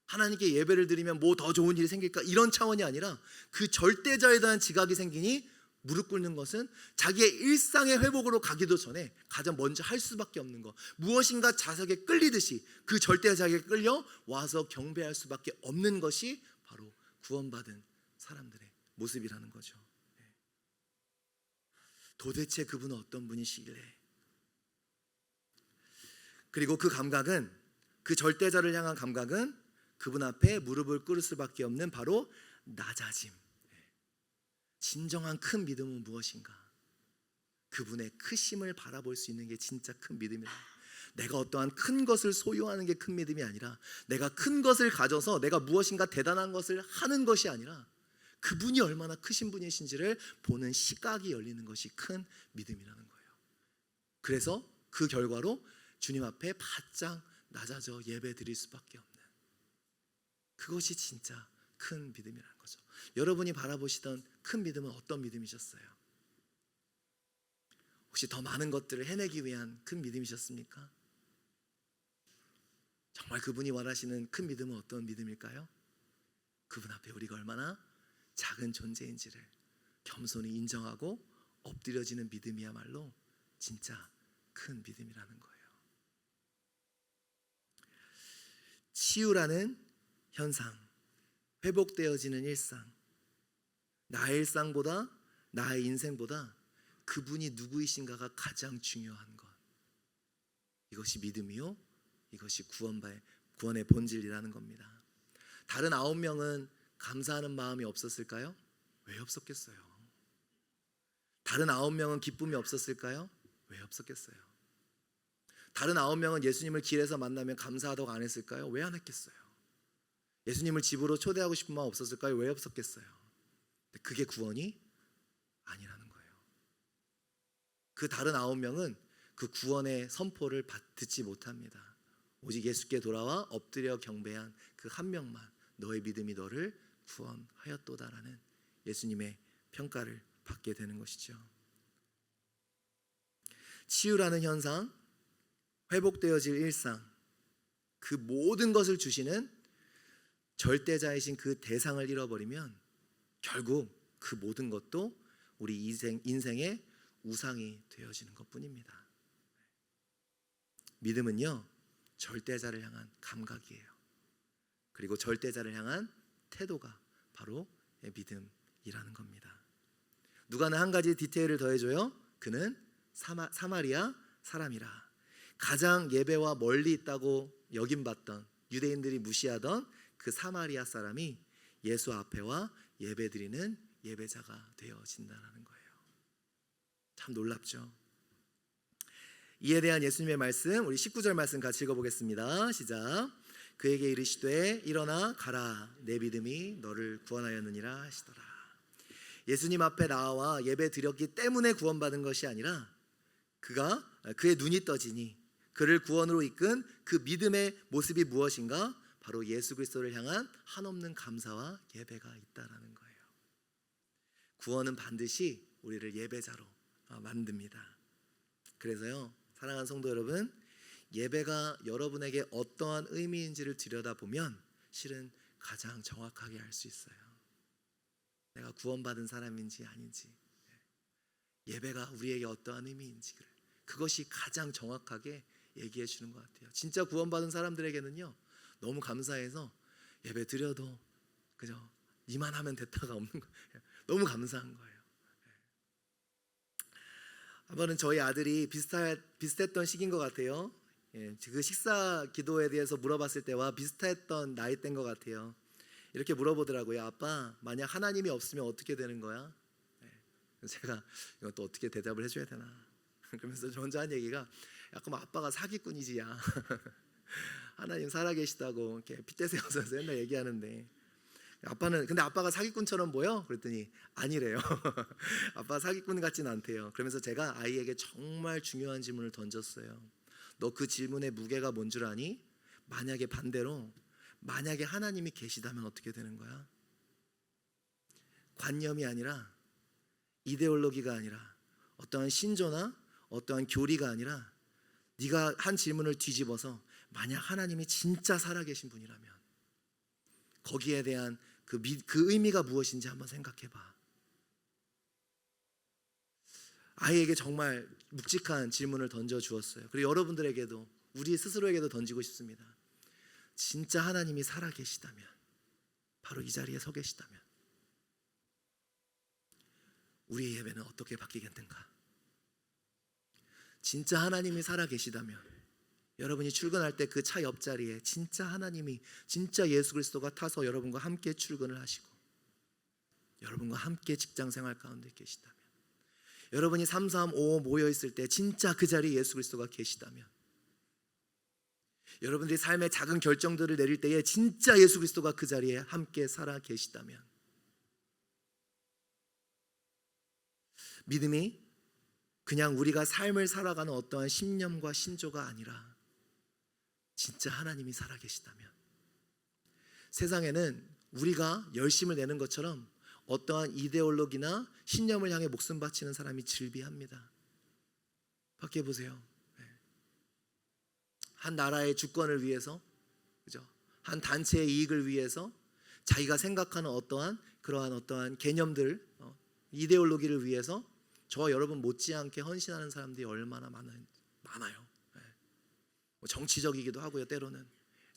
하나님께 예배를 드리면 뭐 더 좋은 일이 생길까? 이런 차원이 아니라 그 절대자에 대한 지각이 생기니 무릎 꿇는 것은 자기의 일상의 회복으로 가기도 전에 가장 먼저 할 수밖에 없는 것, 무엇인가 자석에 끌리듯이 그 절대자에게 끌려 와서 경배할 수밖에 없는 것이 바로 구원받은 사람들의 모습이라는 거죠. 도대체 그분은 어떤 분이시길래? 그리고 그 감각은, 그 절대자를 향한 감각은 그분 앞에 무릎을 꿇을 수밖에 없는 바로 낮아짐. 진정한 큰 믿음은 무엇인가? 그분의 크심을 바라볼 수 있는 게 진짜 큰 믿음이다. 내가 어떠한 큰 것을 소유하는 게 큰 믿음이 아니라, 내가 큰 것을 가져서 내가 무엇인가 대단한 것을 하는 것이 아니라 그분이 얼마나 크신 분이신지를 보는 시각이 열리는 것이 큰 믿음이라는 거예요. 그래서 그 결과로 주님 앞에 바짝 낮아져 예배 드릴 수밖에 없는, 그것이 진짜 큰 믿음이라는 거죠. 여러분이 바라보시던 큰 믿음은 어떤 믿음이셨어요? 혹시 더 많은 것들을 해내기 위한 큰 믿음이셨습니까? 정말 그분이 원하시는 큰 믿음은 어떤 믿음일까요? 그분 앞에 우리가 얼마나 작은 존재인지를 겸손히 인정하고 엎드려지는 믿음이야말로 진짜 큰 믿음이라는 거예요. 치유라는 현상, 회복되어지는 일상, 나의 일상보다, 나의 인생보다 그분이 누구이신가가 가장 중요한 것, 이것이 믿음이요, 이것이 구원의 본질이라는 겁니다. 다른 9명은 감사하는 마음이 없었을까요? 왜 없었겠어요? 다른 9명은 기쁨이 없었을까요? 왜 없었겠어요? 다른 9명은 예수님을 길에서 만나면 감사하다고 안 했을까요? 왜 안 했겠어요? 예수님을 집으로 초대하고 싶은 마음 없었을까요? 왜 없었겠어요? 그게 구원이 아니라는 거예요. 그 다른 9명은 그 구원의 선포를 듣지 못합니다. 오직 예수께 돌아와 엎드려 경배한 그 한 명만, 너의 믿음이 너를 구원하였도다라는 예수님의 평가를 받게 되는 것이죠. 치유라는 현상, 회복되어질 일상, 그 모든 것을 주시는 절대자이신 그 대상을 잃어버리면 결국 그 모든 것도 우리 인생의 우상이 되어지는 것뿐입니다. 믿음은요, 절대자를 향한 감각이에요. 그리고 절대자를 향한 태도가 바로 믿음이라는 겁니다. 누가는 한 가지 디테일을 더해줘요. 그는 사마리아 사람이라. 가장 예배와 멀리 있다고 여김받던, 유대인들이 무시하던 그 사마리아 사람이 예수 앞에와 예배드리는 예배자가 되어진다는 거예요. 참 놀랍죠. 이에 대한 예수님의 말씀, 우리 19절 말씀 같이 읽어보겠습니다. 시작. 그에게 이르시되 일어나 가라, 내 믿음이 너를 구원하였느니라 하시더라. 예수님 앞에 나와 예배 드렸기 때문에 구원받은 것이 아니라 그의 눈이 떠지니 그를 구원으로 이끈 그 믿음의 모습이 무엇인가? 바로 예수 그리스도를 향한 한없는 감사와 예배가 있다라는 거예요. 구원은 반드시 우리를 예배자로 만듭니다. 그래서요, 사랑하는 성도 여러분, 예배가 여러분에게 어떠한 의미인지를 들여다보면 실은 가장 정확하게 알 수 있어요. 내가 구원받은 사람인지 아닌지, 예배가 우리에게 어떠한 의미인지, 그것이 가장 정확하게 얘기해 주는 것 같아요. 진짜 구원받은 사람들에게는요, 너무 감사해서 예배 드려도 그죠, 이만 하면 됐다가 없는 거예요. 너무 감사한 거예요. 한 번은 저희 아들이 비슷했던 시기인 것 같아요. 그 식사 기도에 대해서 물어봤을 때와 비슷했던 나이대인 것 같아요. 이렇게 물어보더라고요. 아빠, 만약 하나님이 없으면 어떻게 되는 거야? 제가 이것도 어떻게 대답을 해줘야 되나. 그러면서 저 혼자 한 얘기가, 약간 아빠가 사기꾼이지야. 하나님 살아계시다고 이렇게 핏대 세워서 맨날 얘기하는데, 근데 아빠가 사기꾼처럼 보여? 그랬더니 아니래요. 아빠가 사기꾼 같진 않대요. 그러면서 제가 아이에게 정말 중요한 질문을 던졌어요. 너 그 질문의 무게가 뭔 줄 아니? 만약에 반대로, 만약에 하나님이 계시다면 어떻게 되는 거야? 관념이 아니라, 이데올로기가 아니라, 어떠한 신조나 어떠한 교리가 아니라, 네가 한 질문을 뒤집어서 만약 하나님이 진짜 살아계신 분이라면 거기에 대한 그 의미가 무엇인지 한번 생각해봐. 아이에게 정말 묵직한 질문을 던져주었어요. 그리고 여러분들에게도, 우리 스스로에게도 던지고 싶습니다. 진짜 하나님이 살아계시다면, 바로 이 자리에 서 계시다면 우리의 예배는 어떻게 바뀌겠는가? 진짜 하나님이 살아계시다면 여러분이 출근할 때 그 차 옆자리에 진짜 하나님이, 진짜 예수 그리스도가 타서 여러분과 함께 출근을 하시고 여러분과 함께 직장생활 가운데 계시다면, 여러분이 3355 모여있을 때 진짜 그 자리에 예수 그리스도가 계시다면, 여러분들이 삶의 작은 결정들을 내릴 때에 진짜 예수 그리스도가 그 자리에 함께 살아 계시다면, 믿음이 그냥 우리가 삶을 살아가는 어떠한 신념과 신조가 아니라 진짜 하나님이 살아계시다면, 세상에는 우리가 열심을 내는 것처럼 어떠한 이데올로기나 신념을 향해 목숨 바치는 사람이 즐비합니다. 밖에 보세요. 한 나라의 주권을 위해서, 그죠? 한 단체의 이익을 위해서 자기가 생각하는 그러한 어떠한 개념들, 이데올로기를 위해서 저와 여러분 못지않게 헌신하는 사람들이 얼마나 많아요. 정치적이기도 하고요. 때로는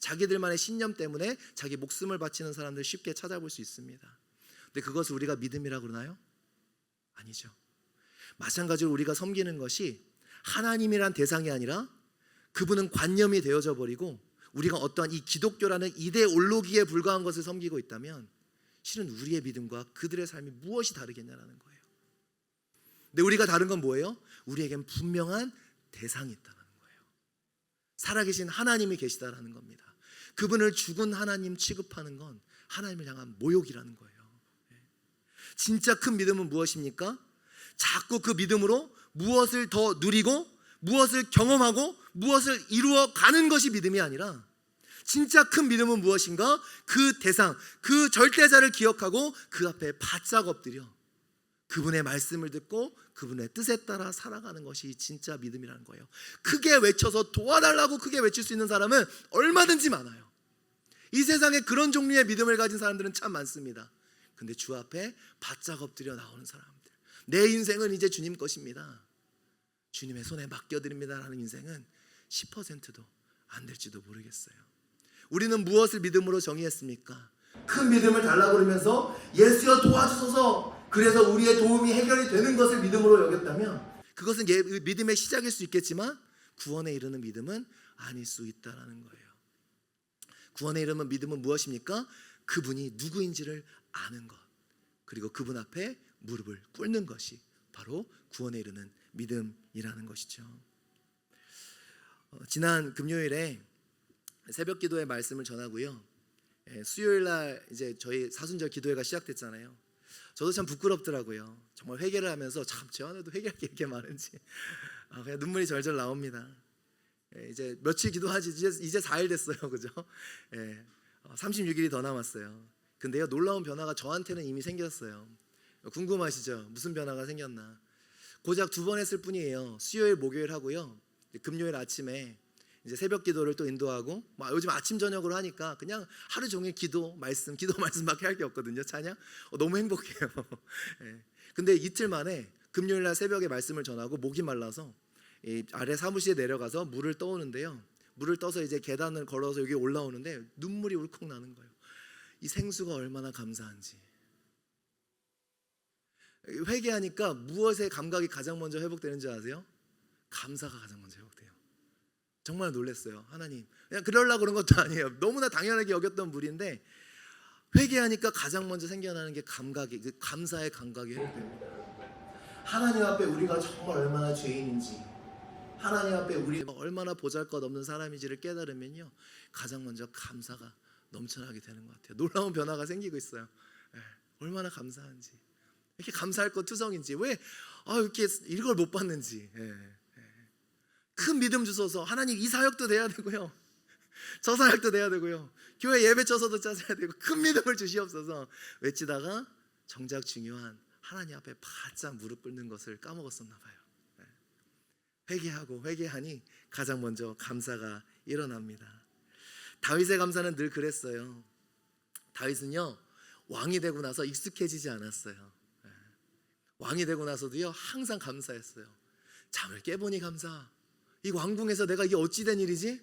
자기들만의 신념 때문에 자기 목숨을 바치는 사람들 쉽게 찾아볼 수 있습니다. 근데 그것을 우리가 믿음이라고 그러나요? 아니죠. 마찬가지로 우리가 섬기는 것이 하나님이란 대상이 아니라 그분은 관념이 되어져 버리고 우리가 어떠한 이 기독교라는 이데올로기에 불과한 것을 섬기고 있다면 실은 우리의 믿음과 그들의 삶이 무엇이 다르겠냐라는 거예요. 근데 우리가 다른 건 뭐예요? 우리에겐 분명한 대상이 있다는 거예요. 살아계신 하나님이 계시다라는 겁니다. 그분을 죽은 하나님 취급하는 건 하나님을 향한 모욕이라는 거예요. 진짜 큰 믿음은 무엇입니까? 자꾸 그 믿음으로 무엇을 더 누리고 무엇을 경험하고 무엇을 이루어가는 것이 믿음이 아니라, 진짜 큰 믿음은 무엇인가? 그 대상, 그 절대자를 기억하고 그 앞에 바짝 엎드려 그분의 말씀을 듣고 그분의 뜻에 따라 살아가는 것이 진짜 믿음이라는 거예요. 크게 외쳐서 도와달라고 크게 외칠 수 있는 사람은 얼마든지 많아요. 이 세상에 그런 종류의 믿음을 가진 사람들은 참 많습니다. 근데 주 앞에 바짝 엎드려 나오는 사람들, 내 인생은 이제 주님 것입니다, 주님의 손에 맡겨드립니다 라는 인생은 10%도 안 될지도 모르겠어요. 우리는 무엇을 믿음으로 정의했습니까? 큰 믿음을 달라고 그러면서 예수여 도와주소서, 그래서 우리의 도움이 해결이 되는 것을 믿음으로 여겼다면 그것은 믿음의 시작일 수 있겠지만 구원에 이르는 믿음은 아닐 수 있다는 거예요. 구원에 이르는 믿음은 무엇입니까? 그분이 누구인지를 아는 것, 그리고 그분 앞에 무릎을 꿇는 것이 바로 구원에 이르는 믿음이라는 것이죠. 지난 금요일에 새벽 기도의 말씀을 전하고요. 수요일 날 이제 저희 사순절 기도회가 시작됐잖아요. 저도 참 부끄럽더라고요. 정말 회개를 하면서 참 제 안에도 회개할 게 이렇게 많은지 그냥 눈물이 절절 나옵니다. 이제 며칠 기도하지 이제 4일 됐어요, 그죠? 36일이 더 남았어요. 근데요, 놀라운 변화가 저한테는 이미 생겼어요. 궁금하시죠? 무슨 변화가 생겼나? 고작 2번 했을 뿐이에요. 수요일, 목요일 하고요. 금요일 아침에 이제 새벽 기도를 또 인도하고, 요즘 아침 저녁으로 하니까 그냥 하루 종일 기도 말씀밖에 할 게 없거든요. 찬양 너무 행복해요. 근데 이틀 만에 금요일 날 새벽에 말씀을 전하고 목이 말라서 아래 사무실에 내려가서 물을 떠오는데요. 물을 떠서 이제 계단을 걸어서 여기 올라오는데 눈물이 울컥 나는 거예요. 이 생수가 얼마나 감사한지. 회개하니까 무엇의 감각이 가장 먼저 회복되는지 아세요? 감사가 가장 먼저 회복돼요. 정말 놀랐어요. 하나님, 그냥 그러려고 그런 것도 아니에요. 너무나 당연하게 여겼던 물인데 회개하니까 가장 먼저 생겨나는 게 감각이, 그 감사의 감각이 회복됩니다. 하나님 앞에 우리가 정말 얼마나 죄인인지, 하나님 앞에 우리가 얼마나 보잘것없는 사람인지를 깨달으면요, 가장 먼저 감사가 넘쳐나게 되는 것 같아요. 놀라운 변화가 생기고 있어요. 얼마나 감사한지, 이렇게 감사할 것 투성인지, 왜 이렇게 이걸 못 받는지. 큰 믿음 주셔서 하나님 이 사역도 돼야 되고요, 저 사역도 돼야 되고요, 교회 예배 쳐서도 짜야 되고, 큰 믿음을 주시옵소서 외치다가 정작 중요한 하나님 앞에 바짝 무릎 꿇는 것을 까먹었었나 봐요. 회개하니 가장 먼저 감사가 일어납니다. 다윗의 감사는 늘 그랬어요. 다윗은요, 왕이 되고 나서 익숙해지지 않았어요. 왕이 되고 나서도요, 항상 감사했어요. 잠을 깨보니 감사. 이 왕궁에서 내가 이게 어찌 된 일이지?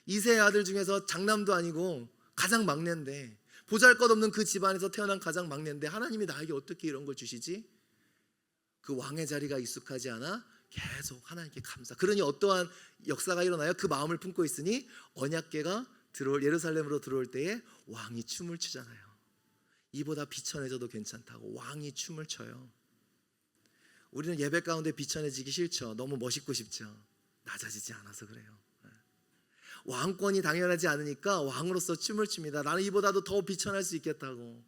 이세의 아들 중에서 장남도 아니고 가장 막내인데, 보잘것없는 그 집안에서 태어난 가장 막내인데 하나님이 나에게 어떻게 이런 걸 주시지? 그 왕의 자리가 익숙하지 않아 계속 하나님께 감사. 그러니 어떠한 역사가 일어나요? 그 마음을 품고 있으니 언약궤가 예루살렘으로 들어올 때에 왕이 춤을 추잖아요. 이보다 비천해져도 괜찮다고 왕이 춤을 춰요. 우리는 예배 가운데 비천해지기 싫죠. 너무 멋있고 싶죠. 낮아지지 않아서 그래요. 왕권이 당연하지 않으니까 왕으로서 춤을 춥니다. 나는 이보다도 더 비천할 수 있겠다고.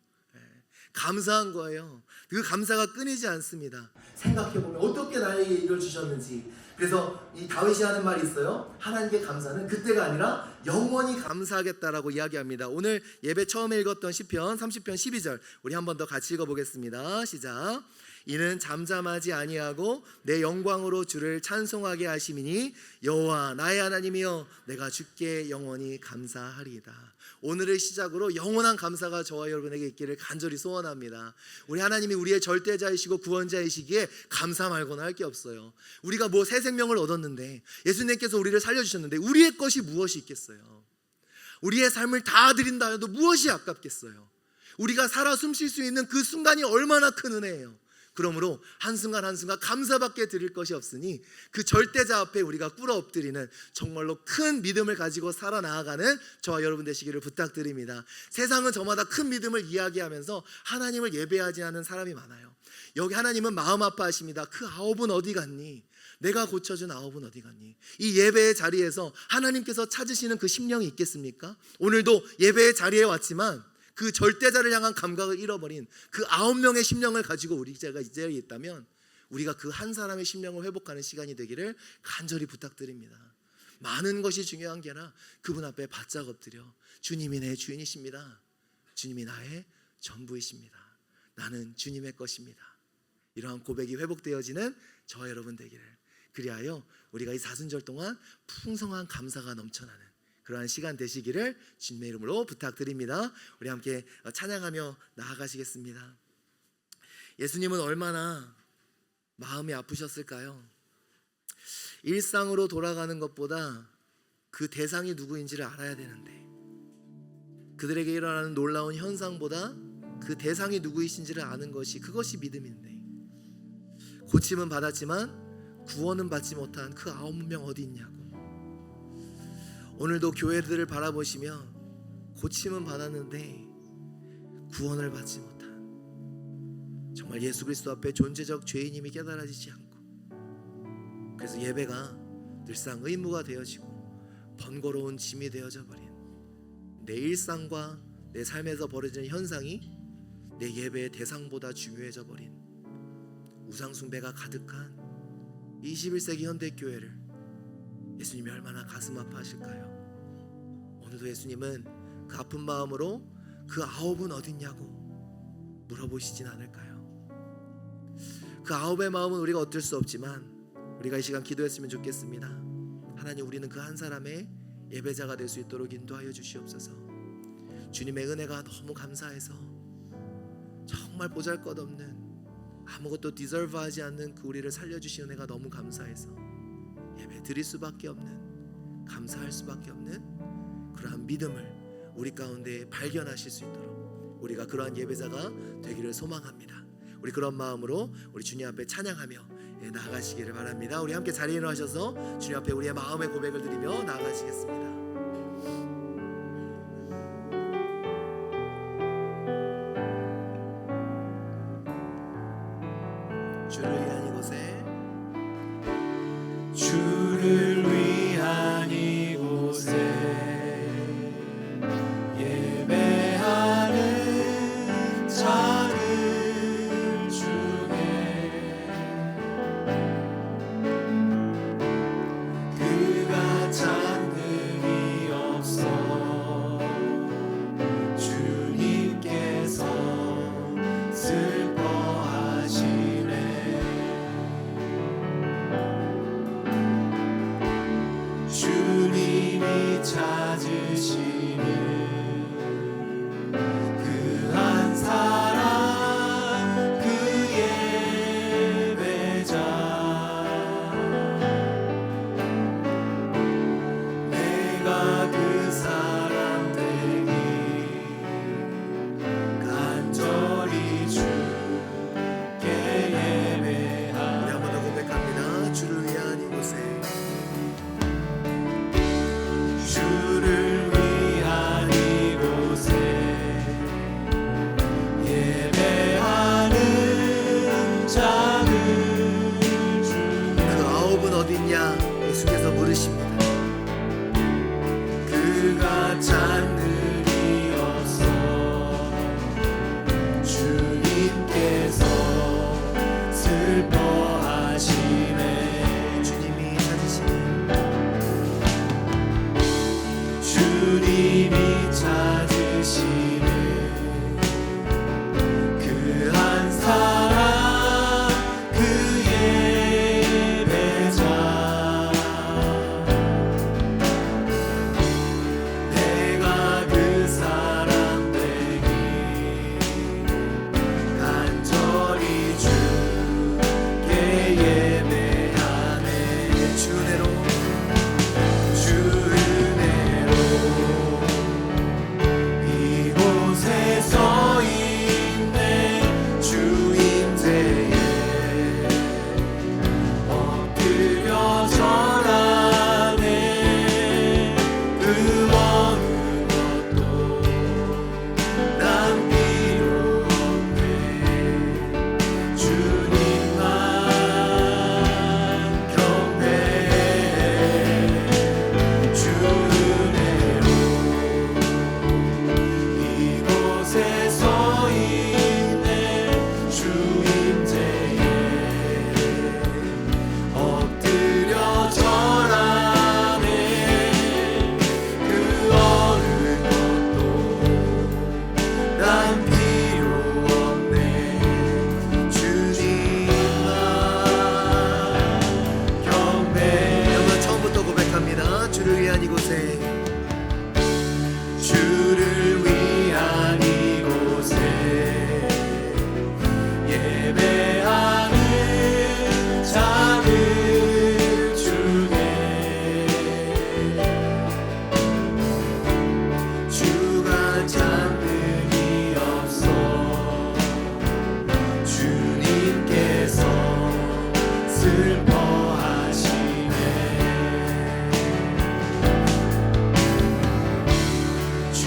감사한 거예요. 그 감사가 끊이지 않습니다. 생각해보면 어떻게 나에게 이걸 주셨는지. 그래서 이 다윗이 하는 말이 있어요. 하나님께 감사는 그때가 아니라 영원히 감사하겠다라고 이야기합니다. 오늘 예배 처음에 읽었던 시편 30편 12절 우리 한 번 더 같이 읽어보겠습니다. 시작. 이는 잠잠하지 아니하고 내 영광으로 주를 찬송하게 하심이니 여호와 나의 하나님이여 내가 주께 영원히 감사하리이다. 오늘을 시작으로 영원한 감사가 저와 여러분에게 있기를 간절히 소원합니다. 우리 하나님이 우리의 절대자이시고 구원자이시기에 감사 말고는 할 게 없어요. 우리가 뭐 새 생명을 얻었는데, 예수님께서 우리를 살려주셨는데 우리의 것이 무엇이 있겠어요? 우리의 삶을 다 드린다 해도 무엇이 아깝겠어요? 우리가 살아 숨쉴 수 있는 그 순간이 얼마나 큰 은혜예요. 그러므로 한순간 한순간 감사밖에 드릴 것이 없으니 그 절대자 앞에 우리가 꿇어 엎드리는 정말로 큰 믿음을 가지고 살아나가는 저와 여러분 되시기를 부탁드립니다. 세상은 저마다 큰 믿음을 이야기하면서 하나님을 예배하지 않는 사람이 많아요. 여기 하나님은 마음 아파하십니다. 그 9은 어디 갔니? 내가 고쳐준 9은 어디 갔니? 이 예배의 자리에서 하나님께서 찾으시는 그 심령이 있겠습니까? 오늘도 예배의 자리에 왔지만 그 절대자를 향한 감각을 잃어버린 그 9명의 심령을 가지고 우리 제가 이 자리에 있다면 우리가 그 한 사람의 심령을 회복하는 시간이 되기를 간절히 부탁드립니다. 많은 것이 중요한 게 아니라 그분 앞에 바짝 엎드려 주님이 내 주인이십니다. 주님이 나의 전부이십니다. 나는 주님의 것입니다. 이러한 고백이 회복되어지는 저와 여러분 되기를, 그리하여 우리가 이 사순절 동안 풍성한 감사가 넘쳐나는 그러한 시간 되시기를 주님의 이름으로 부탁드립니다. 우리 함께 찬양하며 나아가시겠습니다. 예수님은 얼마나 마음이 아프셨을까요? 일상으로 돌아가는 것보다 그 대상이 누구인지를 알아야 되는데, 그들에게 일어나는 놀라운 현상보다 그 대상이 누구이신지를 아는 것이, 그것이 믿음인데, 고침은 받았지만 구원은 받지 못한 그 9명 어디 있냐고. 오늘도 교회들을 바라보시며 고침은 받았는데 구원을 받지 못한, 정말 예수 그리스도 앞에 존재적 죄인임이 깨달아지지 않고, 그래서 예배가 늘상 의무가 되어지고 번거로운 짐이 되어져 버린 내 일상과 내 삶에서 벌어지는 현상이 내 예배의 대상보다 중요해져 버린 우상 숭배가 가득한 21세기 현대교회를 예수님이 얼마나 가슴 아파하실까요? 오늘도 예수님은 그 아픈 마음으로 그 아홉은 어딨냐고 물어보시진 않을까요? 그 아홉의 마음은 우리가 어쩔 수 없지만 우리가 이 시간 기도했으면 좋겠습니다. 하나님, 우리는 그 한 사람의 예배자가 될 수 있도록 인도하여 주시옵소서. 주님의 은혜가 너무 감사해서 정말 보잘것없는, 아무것도 디저브하지 않는 그 우리를 살려주신 은혜가 너무 감사해서 예배 드릴 수밖에 없는, 감사할 수밖에 없는 그러한 믿음을 우리 가운데 발견하실 수 있도록 우리가 그러한 예배자가 되기를 소망합니다. 우리 그런 마음으로 우리 주님 앞에 찬양하며 나아가시기를 바랍니다. 우리 함께 자리에 일어나셔서 주님 앞에 우리의 마음의 고백을 드리며 나아가시겠습니다. 주를 위한 이곳에, 주를 위한 이곳에 예배하는 자들 중에 그가 찾는 이 없어 주님께서 슬퍼하시네. 주님이 찾으시는 그 한 사람, 그 예배자, 내가 그 사람 되기 간절히 주께 예배하네. 우리 한 번 더 고백합니다. 주를 위한 이곳에, 주를 위한 이곳에 예배하는 자들 중에 그 아홉은 어딨냐 예수께서 물으십니다. 그가 찾는 이 없어 주님께서 슬퍼하시네. 주님이 찾으시는, 주님이 찾으시는 그 한 사람, 그 예배자, 내가 그 사람 되기 간절히 주께 예배하네. 주 은혜로 주 은혜로 이곳에 서 있네. 주 임재에 엎드려 절하네. 그 어느 것도 난 필요 없네. 주님만 경배해. 주 은혜로 이곳에 서 있네. 주 임재에 엎드려 절하네. 그 어느 것도 난 필요 없네. 주님만 경배해. 여러분 처음부터 고백합니다. 주를 위한 이곳에, 주를 위한 이곳에 예배하는 자들 중에 주가 찾는 이 없어 주님께서 슬퍼하시네. 주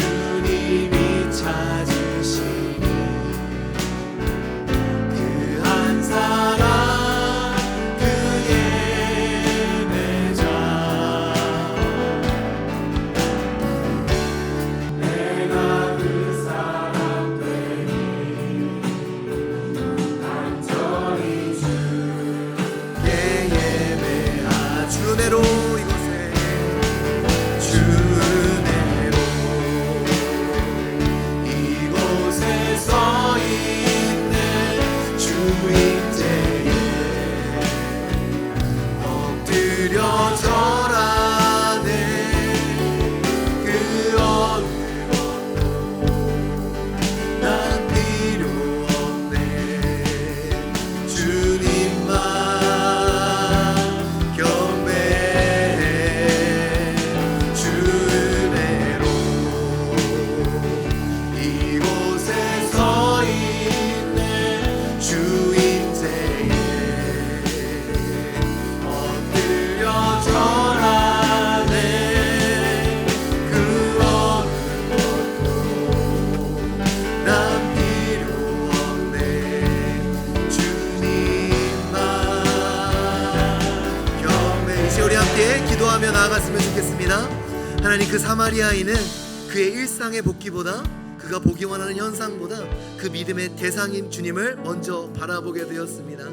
주 은혜로 이곳에 서 있는 주인제에 엎드려 절하네. 그 어느 난 필요 없네. 주님만 경배해. 주 은혜로 이곳에 서 있는 주인제에 엎드려 절하네. 그 어느 난 필요 없네. 주님만 경배. 이제 우리 함께 기도하며 나아갔으면 좋겠습니다. 하나님, 그 사마리아인은 그의 일상의 복기보다, 그가 보기 원하는 현상보다 그 믿음의 대상인 주님을 먼저 바라보게 되었습니다.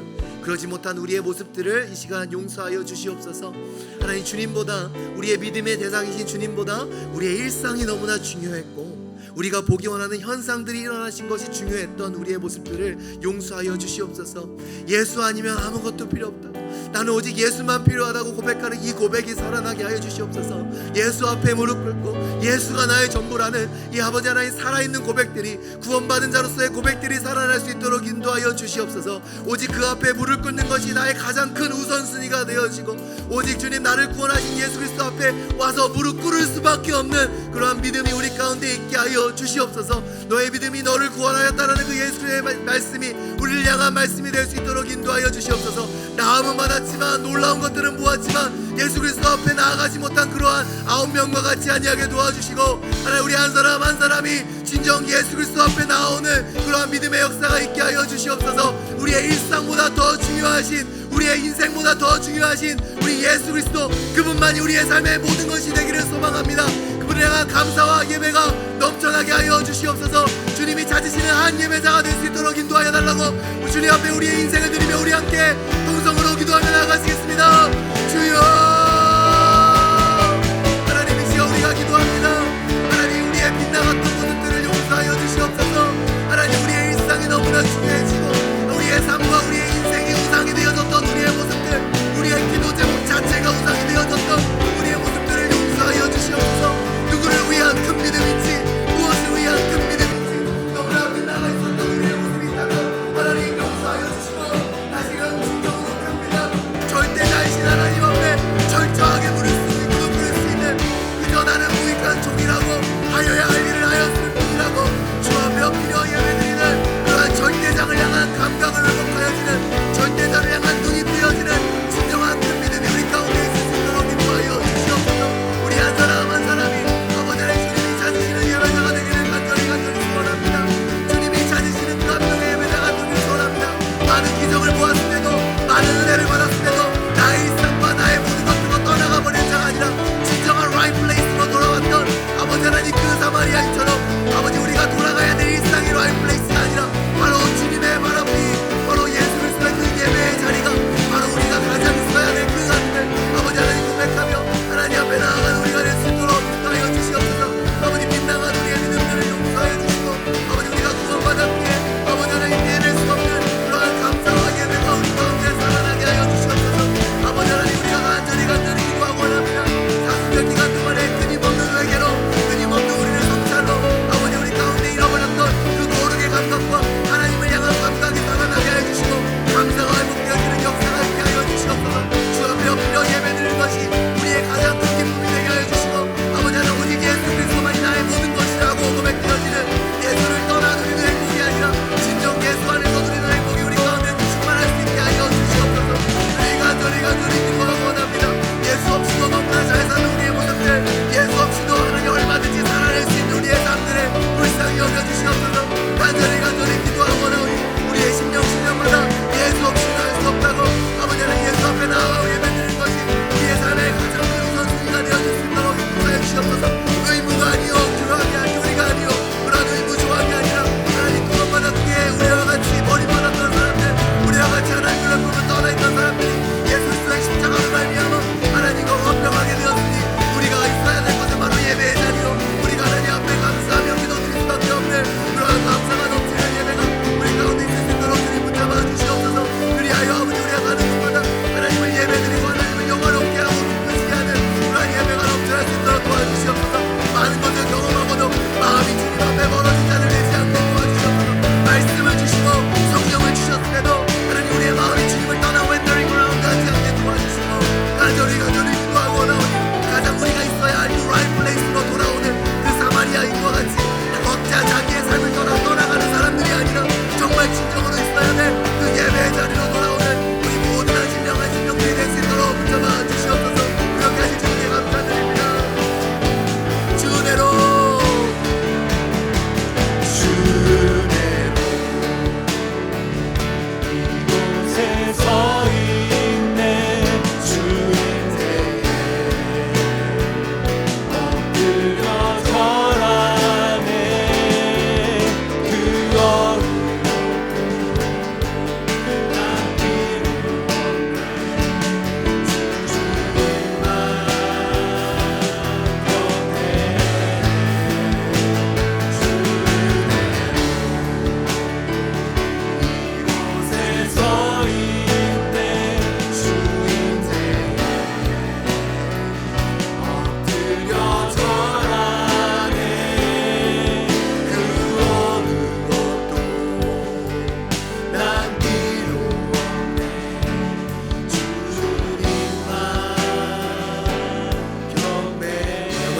그러지 못한 우리의 모습들을 이 시간 용서하여 주시옵소서. 하나님, 주님보다, 우리의 믿음의 대상이신 주님보다 우리의 일상이 너무나 중요했고, 우리가 보기 원하는 현상들이 일어나신 것이 중요했던 우리의 모습들을 용서하여 주시옵소서. 예수 아니면 아무것도 필요 없다, 나는 오직 예수만 필요하다고 고백하는 이 고백이 살아나게 하여 주시옵소서. 예수 앞에 무릎 꿇고 예수가 나의 전부라는 이 아버지 하나님 살아있는 고백들이, 구원받은 자로서의 고백들이 살아날 수 있도록 인도하여 주시옵소서. 오직 그 앞에 무릎 꿇는 것이 나의 가장 큰 우선순위가 되어지고, 오직 주님, 나를 구원하신 예수 그리스도 앞에 와서 무릎 꿇을 수밖에 없는 그러한 믿음이 우리 가운데 있게 하여 주시옵소서. 너의 믿음이 너를 구원하였다라는 그 예수의 말씀이 우리를 향한 말씀이 될 수 있도록 인도하여 주시옵소서. 나음은 받았지만, 놀라운 것들은 보았지만, 예수 그리스도 앞에 나아가지 못한 그러한 9명과 같이 아니하게 도와주시고, 하나님, 우리 한 사람 한 사람이 진정 예수 그리스도 앞에 나오는 그러한 믿음의 역사가 있게 하여 주시옵소서. 우리의 일상보다 더 중요하신, 우리의 인생보다 더 중요하신 우리 예수 그리스도, 그분만이 우리의 삶의 모든 것이 되기를 소망합니다. 그분에 대한 감사와 예배가 넘쳐나게 하여 주시옵소서. 주님이 찾으시는 한 예배자가 될 수 있도록 인도하여 달라고 우리 주님 앞에 우리의 인생을 드리며 우리 함께 동성으로 기도하며 나아가시겠습니다. 주여, 하나님, 이 시간 우리가 기도합니다. 하나님, 우리의 빗나갔던 모습들을 용서하여 주시옵소서. 하나님, 우리의 일상이 너무나 중요해지고, 우리의 삶과 우리의 인생이 우상이 되어졌던 우리의 모습들, 우리의 기도 제목 자체가 우상이 되어졌던 우리의 모습들을 용서하여 주시옵소서. 누구를 위한 큰 믿음인지, 무엇을 위한 큰 믿음인지 너무나 빗나가 있었던 우리의 모습이 있다면 하나님 용서하여 주시고, 다시금 진정으로 큽니다. 절대 자신 하나님 앞에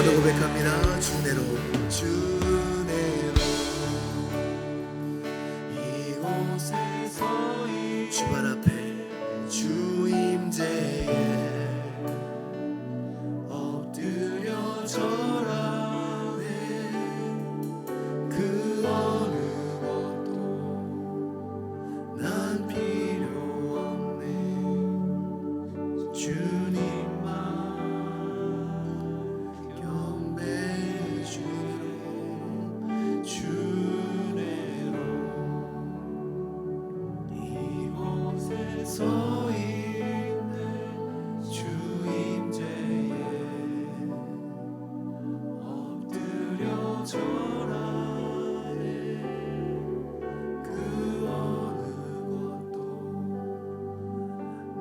번 더 고백합니다. 주내로 이곳에서 주발 앞에 주 임재에 엎드려 절하네. 그 어느 것도 난 필요 없네. 주님만 경배해 주로 주내로 이곳에서 있네. 주 임재에 엎드려 절하네. 그 어느 것도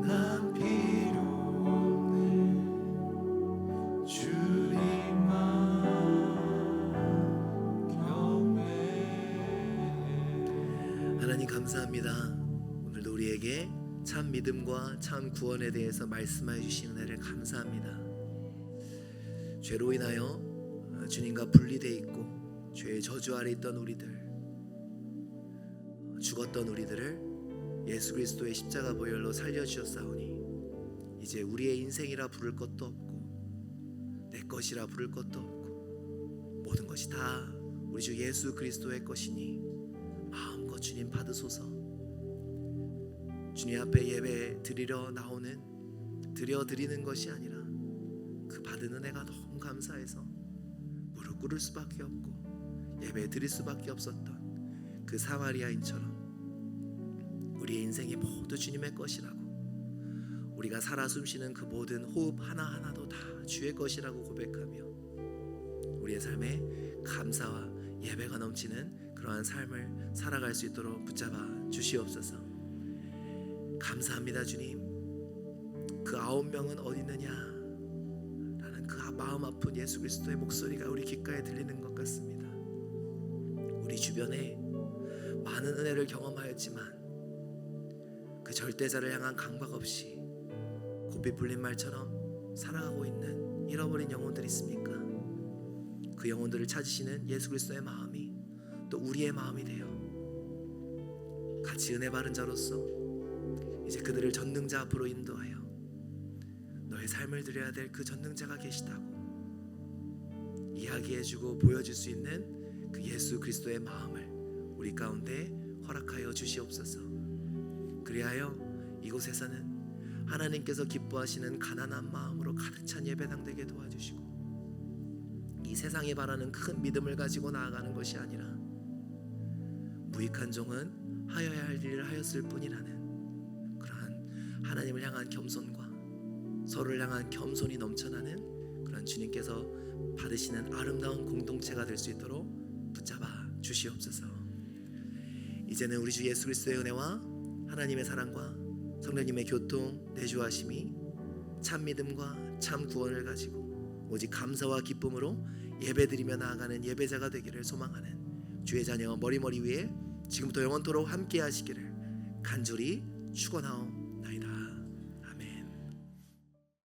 난 필요 없네. 주님만 경배해. 하나님 감사합니다. 오늘도 우리에게 참 믿음과 참 구원에 대해서 말씀하여 주신 은혜를 감사합니다. 죄로 인하여 주님과 분리되어 있고 죄의 저주 아래 있던 우리들, 죽었던 우리들을 예수 그리스도의 십자가 보혈로 살려주셨사오니 이제 우리의 인생이라 부를 것도 없고 내 것이라 부를 것도 없고 모든 것이 다 우리 주 예수 그리스도의 것이니 마음껏 주님 받으소서. 주님 앞에 예배 드리러 나오는 드리는 것이 아니라 그 받은 은혜가 너무 감사해서 무릎 꿇을 수밖에 없고 예배 드릴 수밖에 없었던 그 사마리아인처럼 우리의 인생이 모두 주님의 것이라고, 우리가 살아 숨쉬는 그 모든 호흡 하나하나도 다 주의 것이라고 고백하며 우리의 삶에 감사와 예배가 넘치는 그러한 삶을 살아갈 수 있도록 붙잡아 주시옵소서. 감사합니다 주님. 그 9명은 어디 있느냐 라는 그 마음 아픈 예수 그리스도의 목소리가 우리 귓가에 들리는 것 같습니다. 우리 주변에 많은 은혜를 경험하였지만 그 절대자를 향한 강박 없이 고삐 풀린 말처럼 살아가고 있는 잃어버린 영혼들이 있습니까? 그 영혼들을 찾으시는 예수 그리스도의 마음이 또 우리의 마음이 되어 같이 은혜 바른 자로서 이제 그들을 전능자 앞으로 인도하여 너의 삶을 드려야 될 그 전능자가 계시다고 이야기해주고 보여줄 수 있는 그 예수 그리스도의 마음을 우리 가운데 허락하여 주시옵소서. 그리하여 이곳에서는 하나님께서 기뻐하시는 가난한 마음으로 가득 찬 예배당 되게 도와주시고 이 세상에 바라는 큰 믿음을 가지고 나아가는 것이 아니라 무익한 종은 하여야 할 일을 하였을 뿐이라는 그러한 하나님을 향한 겸손과 서로를 향한 겸손이 넘쳐나는 그런 주님께서 받으시는 아름다운 공동체가 될 수 있도록 붙잡아 주시옵소서. 이제는 우리 주 예수 그리스도의 은혜와 하나님의 사랑과 성령님의 교통 내주하심이 참 믿음과 참 구원을 가지고 오직 감사와 기쁨으로 예배드리며 나아가는 예배자가 되기를 소망하는 주의 자녀 머리머리 위에 지금부터 영원토록 함께 하시기를 간절히 축원하옵나이다.